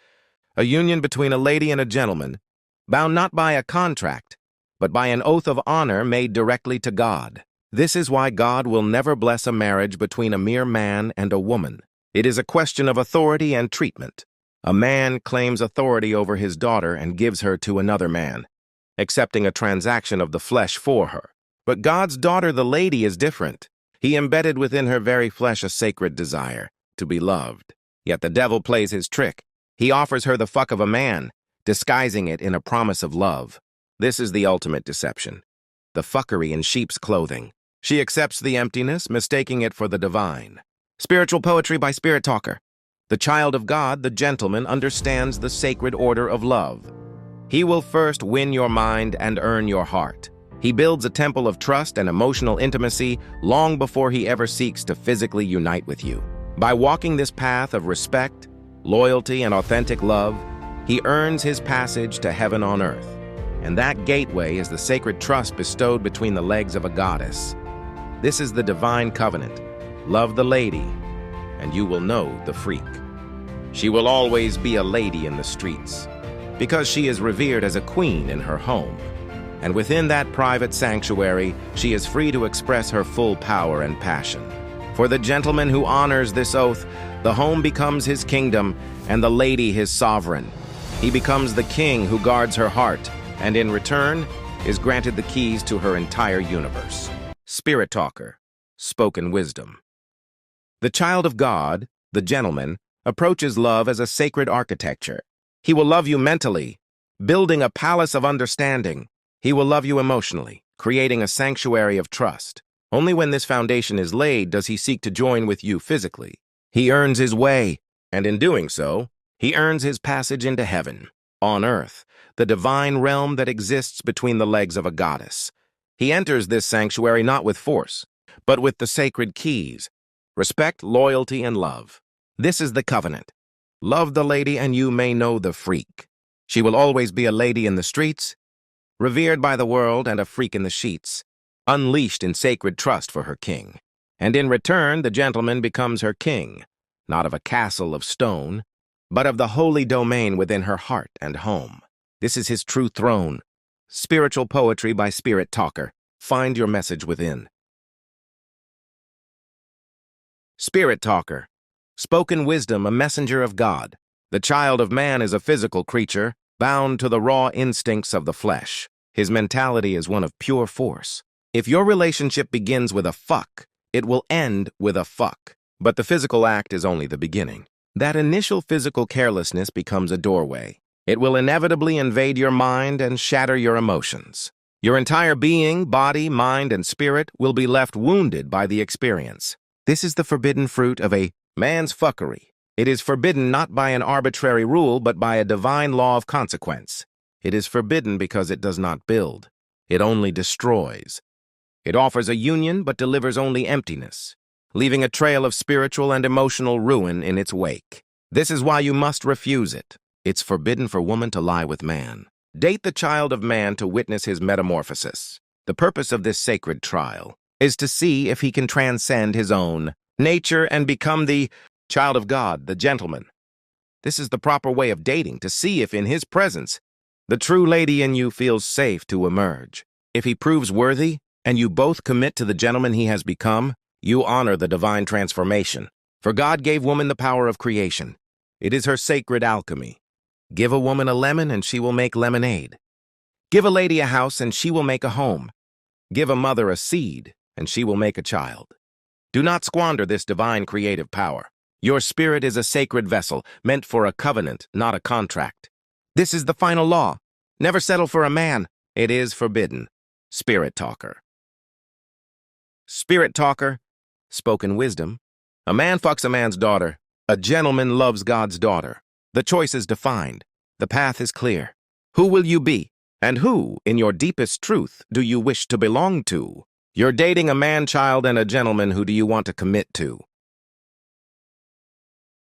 a union between a lady and a gentleman, bound not by a contract, but by an oath of honor made directly to God. This is why God will never bless a marriage between a mere man and a woman. It is a question of authority and treatment. A man claims authority over his daughter and gives her to another man, accepting a transaction of the flesh for her. But God's daughter, the lady, is different. He embedded within her very flesh a sacred desire to be loved. Yet the devil plays his trick. He offers her the fuck of a man, disguising it in a promise of love. This is the ultimate deception. The fuckery in sheep's clothing. She accepts the emptiness, mistaking it for the divine. Spiritual poetry by Spirit Talker. The child of God, the gentleman, understands the sacred order of love. He will first win your mind and earn your heart. He builds a temple of trust and emotional intimacy long before he ever seeks to physically unite with you. By walking this path of respect, loyalty, and authentic love, he earns his passage to heaven on earth. And that gateway is the sacred trust bestowed between the legs of a goddess. This is the divine covenant. Love the lady, and you will know the freak. She will always be a lady in the streets, because she is revered as a queen in her home. And within that private sanctuary, she is free to express her full power and passion. For the gentleman who honors this oath, the home becomes his kingdom, and the lady his sovereign. He becomes the king who guards her heart, and in return, is granted the keys to her entire universe. Spirit Talker, spoken wisdom. The child of God, the gentleman, approaches love as a sacred architecture. He will love you mentally, building a palace of understanding. He will love you emotionally, creating a sanctuary of trust. Only when this foundation is laid does he seek to join with you physically. He earns his way, and in doing so, he earns his passage into heaven, on earth, the divine realm that exists between the legs of a goddess. He enters this sanctuary not with force, but with the sacred keys: respect, loyalty, and love. This is the covenant. Love the lady and you may know the freak. She will always be a lady in the streets, revered by the world, and a freak in the sheets, unleashed in sacred trust for her king. And in return, the gentleman becomes her king, not of a castle of stone, but of the holy domain within her heart and home. This is his true throne. Spiritual poetry by Spirit Talker. Find your message within. Spirit Talker. Spoken wisdom, a messenger of God. The child of man is a physical creature, bound to the raw instincts of the flesh. His mentality is one of pure force. If your relationship begins with a fuck, it will end with a fuck. But the physical act is only the beginning. That initial physical carelessness becomes a doorway. It will inevitably invade your mind and shatter your emotions. Your entire being, body, mind, and spirit will be left wounded by the experience. This is the forbidden fruit of a man's fuckery. It is forbidden not by an arbitrary rule, but by a divine law of consequence. It is forbidden because it does not build. It only destroys. It offers a union, but delivers only emptiness, leaving a trail of spiritual and emotional ruin in its wake. This is why you must refuse it. It's forbidden for woman to lie with man. Date the child of man to witness his metamorphosis. The purpose of this sacred trial is to see if he can transcend his own nature and become the child of God, the gentleman. This is the proper way of dating, to see if in his presence the true lady in you feels safe to emerge. If he proves worthy, and you both commit to the gentleman he has become, you honor the divine transformation. For God gave woman the power of creation. It is her sacred alchemy. Give a woman a lemon and she will make lemonade. Give a lady a house and she will make a home. Give a mother a seed and she will make a child. Do not squander this divine creative power. Your spirit is a sacred vessel, meant for a covenant, not a contract. This is the final law. Never settle for a man. It is forbidden. Spirit talker. Spirit talker, spoken wisdom. A man fucks a man's daughter. A gentleman loves God's daughter. The choice is defined. The path is clear. Who will you be? And who, in your deepest truth, do you wish to belong to? You're dating a man-child and a gentleman. Who do you want to commit to?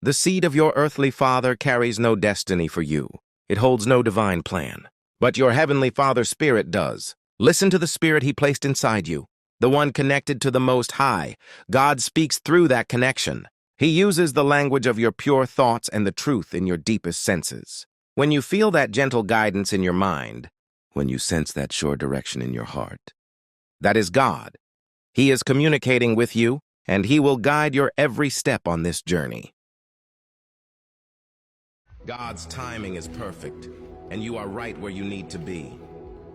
The seed of your earthly father carries no destiny for you. It holds no divine plan. But your heavenly Father's Spirit does. Listen to the Spirit He placed inside you, the one connected to the Most High. God speaks through that connection. He uses the language of your pure thoughts and the truth in your deepest senses. When you feel that gentle guidance in your mind, when you sense that sure direction in your heart, that is God. He is communicating with you, and He will guide your every step on this journey. God's timing is perfect, and you are right where you need to be.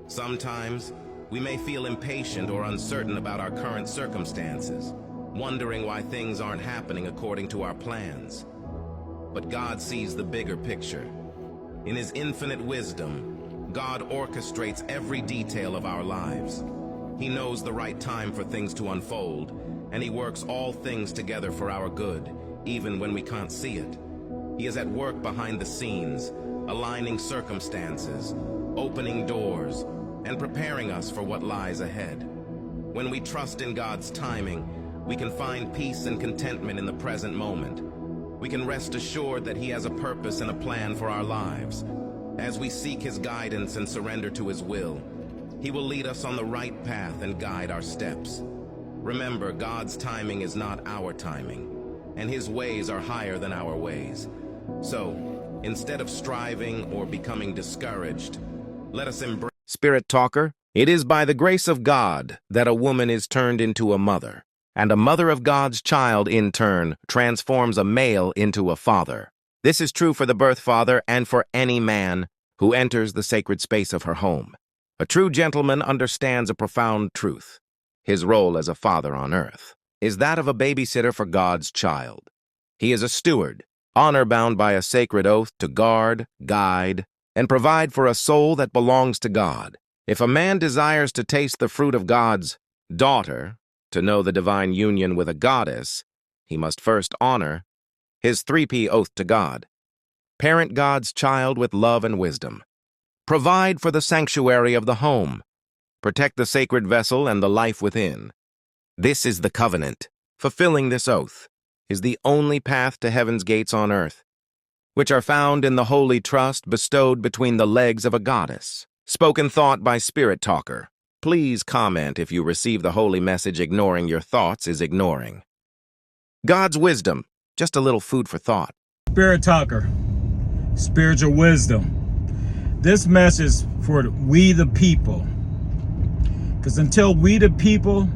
Sometimes, we may feel impatient or uncertain about our current circumstances, wondering why things aren't happening according to our plans. But God sees the bigger picture. In His infinite wisdom, God orchestrates every detail of our lives. He knows the right time for things to unfold, and He works all things together for our good, even when we can't see it. He is at work behind the scenes, aligning circumstances, opening doors, and preparing us for what lies ahead. When we trust in God's timing, we can find peace and contentment in the present moment. We can rest assured that He has a purpose and a plan for our lives. As we seek His guidance and surrender to His will, He will lead us on the right path and guide our steps. Remember, God's timing is not our timing, and His ways are higher than our ways. So, instead of striving or becoming discouraged, let us embrace. Spirit talker, it is by the grace of God that a woman is turned into a mother, and a mother of God's child, in turn, transforms a male into a father. This is true for the birth father and for any man who enters the sacred space of her home. A true gentleman understands a profound truth. His role as a father on earth is that of a babysitter for God's child. He is a steward, honor-bound by a sacred oath to guard, guide, and provide for a soul that belongs to God. If a man desires to taste the fruit of God's daughter, to know the divine union with a goddess, he must first honor his 3P oath to God. Parent God's child with love and wisdom. Provide for the sanctuary of the home. Protect the sacred vessel and the life within. This is the covenant. Fulfilling this oath is the only path to heaven's gates on earth, which are found in the holy trust bestowed between the legs of a goddess. Spoken thought by Spirit Talker. Please comment if you receive the holy message. Ignoring your thoughts is ignoring God's wisdom. Just a little food for thought. Spirit Talker, spiritual wisdom. This message for we the people. Because until we the people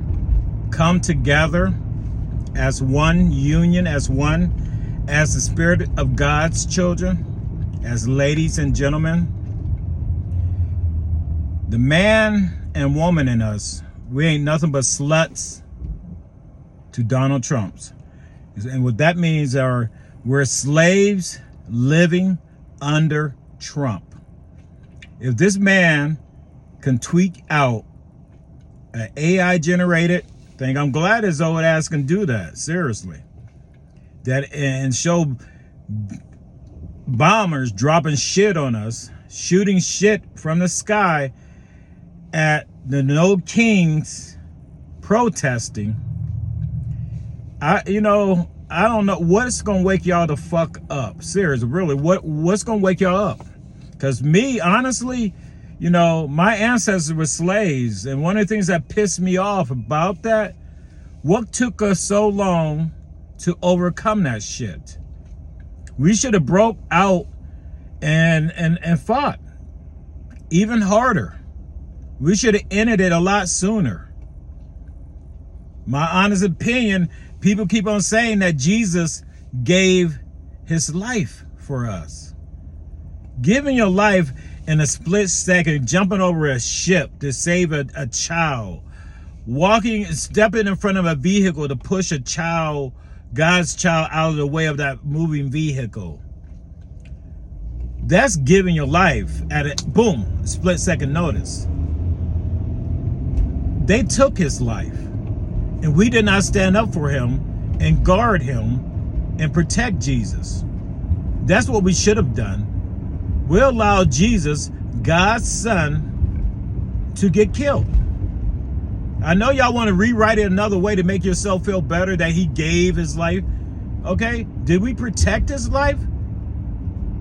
come together as one union, as one, as the Spirit of God's children, as ladies and gentlemen, the man and woman in us, we ain't nothing but sluts to Donald Trump's. And what that means are we're slaves living under Trump. If this man can tweak out an AI generated thing, I'm glad his old ass can do that, seriously. That and show bombers dropping shit on us, shooting shit from the sky at the No Kings protesting. I don't know what's gonna wake y'all the fuck up. Seriously, really, what's gonna wake y'all up? Because me, honestly, my ancestors were slaves, and one of the things that pissed me off about that, what took us so long to overcome that shit? We should have broke out and fought even harder. We should have ended it a lot sooner. My honest opinion, people keep on saying that Jesus gave his life for us. Giving your life in a split second, jumping over a ship to save a child, stepping in front of a vehicle to push a child, God's child, out of the way of that moving vehicle. That's giving your life at a boom, split second notice. They took his life, and we did not stand up for him and guard him and protect Jesus. That's what we should have done. We allowed Jesus, God's son, to get killed. I know y'all want to rewrite it another way to make yourself feel better that he gave his life. Okay, did we protect his life?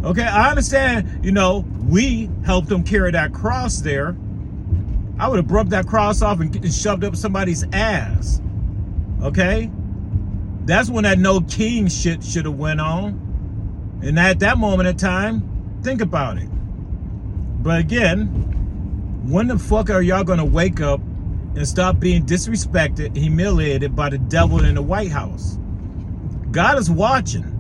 Okay, I understand, we helped him carry that cross there. I would have broke that cross off and shoved up somebody's ass. Okay? That's when that no king shit should have went on. And at that moment in time, think about it. But again, when the fuck are y'all gonna wake up and stop being disrespected, humiliated by the devil in the White House? God is watching.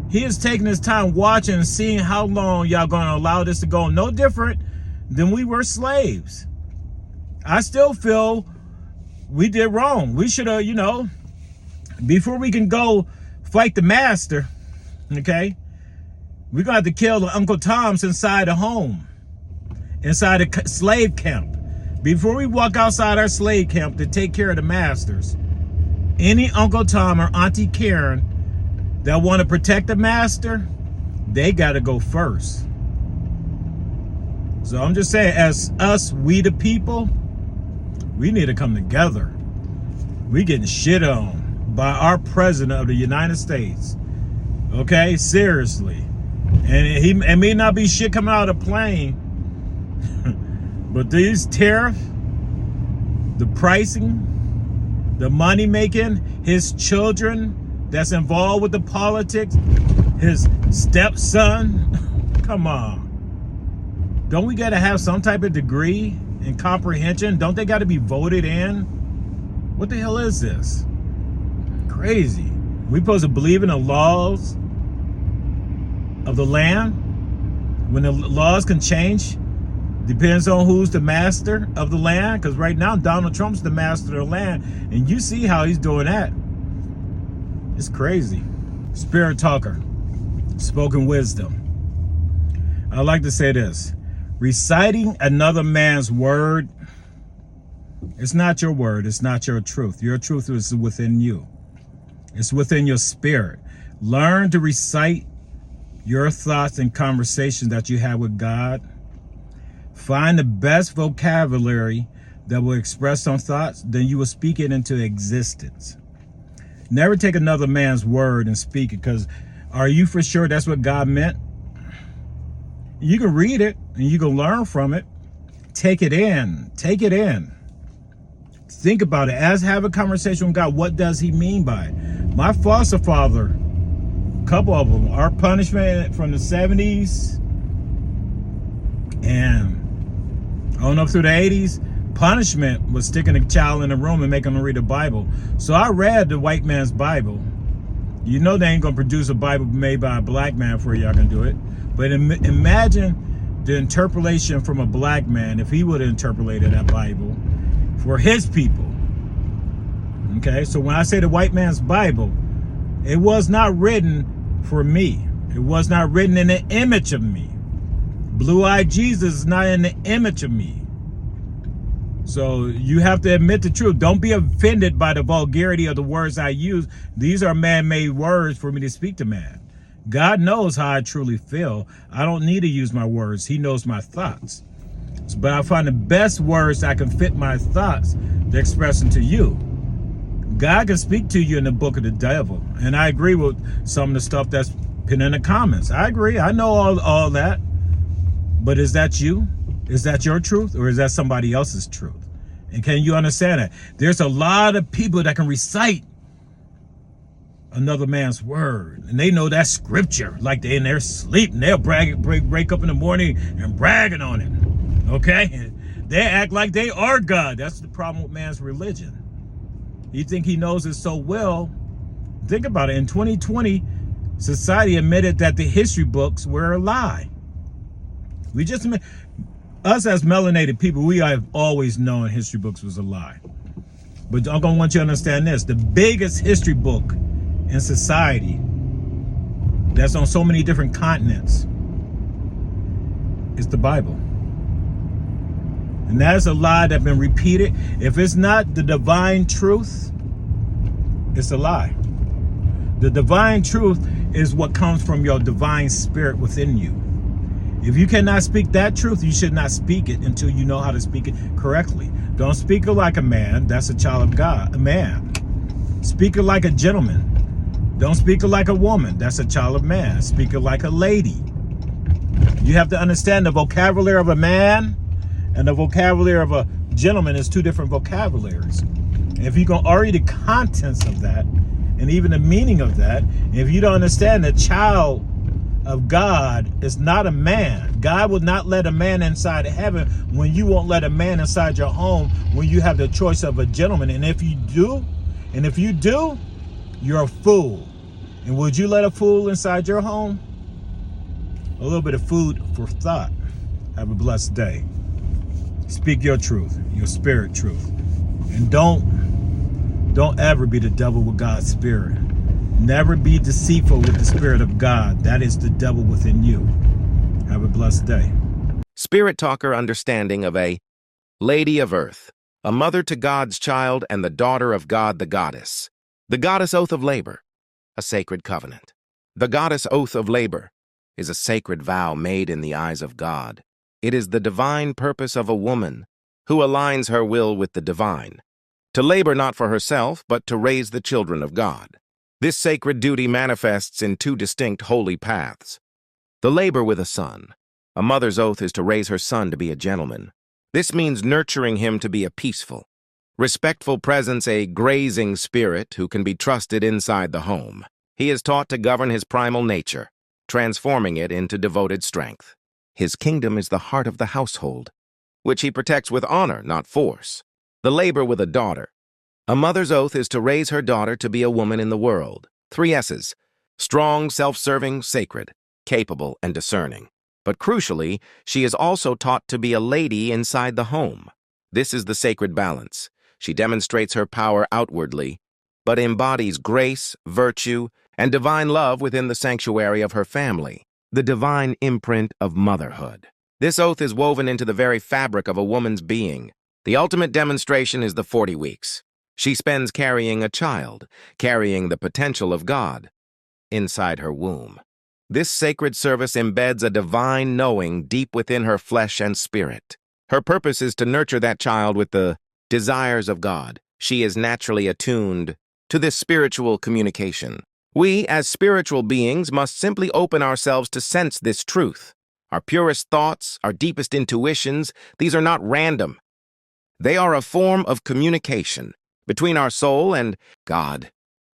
He is taking his time watching and seeing how long y'all gonna allow this to go. No different than we were slaves. I still feel we did wrong. We should have, before we can go fight the master, okay, we're going to have to kill the Uncle Toms inside the home, inside a slave camp. Before we walk outside our slave camp to take care of the masters, any Uncle Tom or Auntie Karen that want to protect the master, they got to go first. So I'm just saying, as us, we the people, we need to come together. We getting shit on by our president of the United States. Okay, seriously. And it may not be shit coming out of the plane, but these tariffs, the pricing, the money making, his children that's involved with the politics, his stepson, come on. Don't we got to have some type of degree in comprehension? Don't they got to be voted in? What the hell is this? Crazy. We supposed to believe in the laws of the land when the laws can change? Depends on who's the master of the land. Because right now Donald Trump's the master of the land, and you see how he's doing that. It's crazy. Spirit talker, spoken wisdom. I like to say this: reciting another man's word, it's not your word, it's not your truth. Your truth is within you. It's within your spirit. Learn to recite your thoughts and conversations that you have with God. Find the best vocabulary that will express some thoughts, then you will speak it into existence. Never take another man's word and speak it, because are you for sure that's what God meant? You can read it and you can learn from it. Take it in. Take it in. Think about it. Have a conversation with God. What does he mean by it? My foster father, a couple of them, our punishment from the 70s and I don't know, through the 80s, punishment was sticking a child in a room and making them read the Bible. So I read the white man's Bible. You know they ain't gonna produce a Bible made by a black man for y'all can do it. But imagine the interpolation from a black man if he would have interpolated that Bible for his people. Okay, so when I say the white man's Bible, it was not written for me. It was not written in the image of me. Blue-eyed Jesus is not in the image of me. So you have to admit the truth. Don't be offended by the vulgarity of the words I use. These are man-made words for me to speak to man. God knows how I truly feel. I don't need to use my words. He knows my thoughts. But I find the best words that can fit my thoughts to express them to you. God can speak to you in the book of the devil. And I agree with some of the stuff that's pinned in the comments. I agree. I know all that. But is that you? Is that your truth? Or is that somebody else's truth? And can you understand that? There's a lot of people that can recite another man's word. And they know that scripture like they in their sleep. And they'll break up in the morning and bragging on it. Okay? They act like they are God. That's the problem with man's religion. You think he knows it so well. Think about it. In 2020, society admitted that the history books were a lie. We just, us as melanated people, we have always known history books was a lie. But I'm going to want you to understand this. The biggest history book in society that's on so many different continents is the Bible. And that is a lie that's been repeated. If it's not the divine truth, it's a lie. The divine truth is what comes from your divine spirit within you. If you cannot speak that truth, you should not speak it until you know how to speak it correctly. Don't speak it like a man. That's a child of God, a man. Speak it like a gentleman. Don't speak it like a woman. That's a child of man. Speak it like a lady. You have to understand the vocabulary of a man and the vocabulary of a gentleman is two different vocabularies. And if you can already the contents of that and even the meaning of that, if you don't understand the child of God is not a man. God will not let a man inside of heaven when you won't let a man inside your home when you have the choice of a gentleman. And if you do, you're a fool. And would you let a fool inside your home? A little bit of food for thought. Have a blessed day. Speak your truth, your spirit truth. And don't ever be the devil with God's spirit. Never be deceitful with the spirit of God. That is the devil within you. Have a blessed day. Spirit Talker understanding of a Lady of Earth, a mother to God's child and the daughter of God the goddess. The goddess oath of labor, a sacred covenant. The goddess oath of labor is a sacred vow made in the eyes of God. It is the divine purpose of a woman who aligns her will with the divine, to labor not for herself, but to raise the children of God. This sacred duty manifests in two distinct holy paths. The labor with a son. A mother's oath is to raise her son to be a gentleman. This means nurturing him to be a peaceful, respectful presence, a grazing spirit who can be trusted inside the home. He is taught to govern his primal nature, transforming it into devoted strength. His kingdom is the heart of the household, which he protects with honor, not force. The labor with a daughter. A mother's oath is to raise her daughter to be a woman in the world. 3 S's. Strong, self-serving, sacred, capable, and discerning. But crucially, she is also taught to be a lady inside the home. This is the sacred balance. She demonstrates her power outwardly, but embodies grace, virtue, and divine love within the sanctuary of her family, the divine imprint of motherhood. This oath is woven into the very fabric of a woman's being. The ultimate demonstration is the 40 weeks. She spends carrying a child, carrying the potential of God inside her womb. This sacred service embeds a divine knowing deep within her flesh and spirit. Her purpose is to nurture that child with the desires of God. She is naturally attuned to this spiritual communication. We, as spiritual beings, must simply open ourselves to sense this truth. Our purest thoughts, our deepest intuitions, these are not random. They are a form of communication between our soul and God.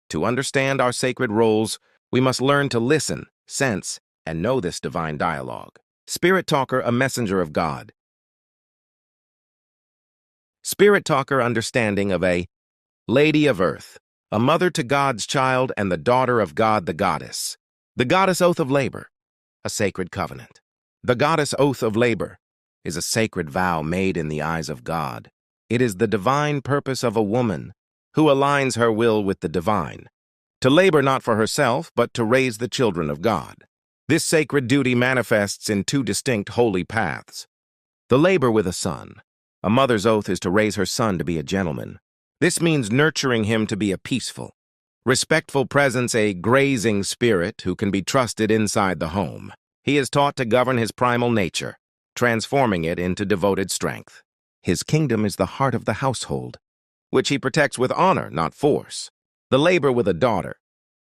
To understand our sacred roles, we must learn to listen, sense, and know this divine dialogue. Spirit Talker, a messenger of God. Spirit Talker understanding of a Lady of Earth, a mother to God's child and the daughter of God the goddess. The goddess oath of labor, a sacred covenant. The goddess oath of labor is a sacred vow made in the eyes of God. It is the divine purpose of a woman who aligns her will with the divine, to labor not for herself, but to raise the children of God. This sacred duty manifests in two distinct holy paths. The labor with a son. A mother's oath is to raise her son to be a gentleman. This means nurturing him to be a peaceful, respectful presence, a grazing spirit who can be trusted inside the home. He is taught to govern his primal nature, transforming it into devoted strength. His kingdom is the heart of the household, which he protects with honor, not force. The labor with a daughter.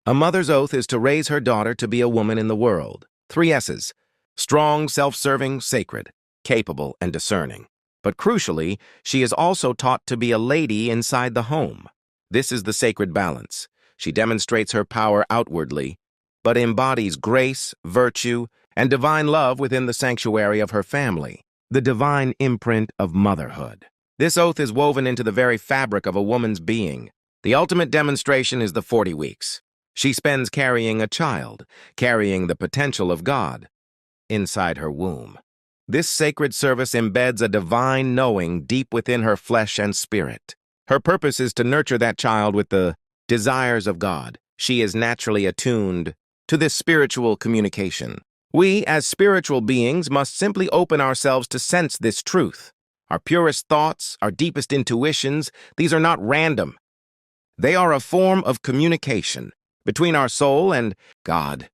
A mother's oath is to raise her daughter to be a woman in the world. 3 S's. Strong, self-serving, sacred, capable, and discerning. But crucially, she is also taught to be a lady inside the home. This is the sacred balance. She demonstrates her power outwardly, but embodies grace, virtue, and divine love within the sanctuary of her family, the divine imprint of motherhood. This oath is woven into the very fabric of a woman's being. The ultimate demonstration is the 40 weeks. She spends carrying a child, carrying the potential of God inside her womb. This sacred service embeds a divine knowing deep within her flesh and spirit. Her purpose is to nurture that child with the desires of God. She is naturally attuned to this spiritual communication. We, as spiritual beings, must simply open ourselves to sense this truth. Our purest thoughts, our deepest intuitions, these are not random. They are a form of communication between our soul and God.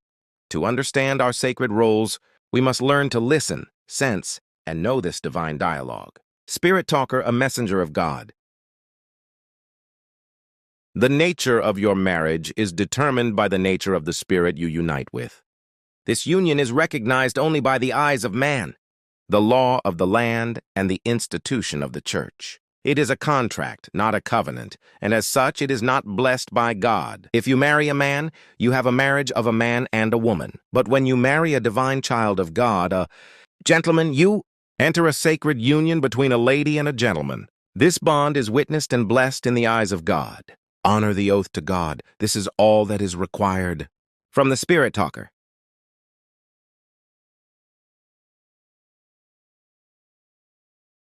To understand our sacred roles, we must learn to listen, sense, and know this divine dialogue. Spirit Talker, a messenger of God. The nature of your marriage is determined by the nature of the spirit you unite with. This union is recognized only by the eyes of man, the law of the land, and the institution of the church. It is a contract, not a covenant, and as such, it is not blessed by God. If you marry a man, you have a marriage of a man and a woman. But when you marry a divine child of God, gentlemen, you enter a sacred union between a lady and a gentleman. This bond is witnessed and blessed in the eyes of God. Honor the oath to God. This is all that is required. From the Spirit Talker.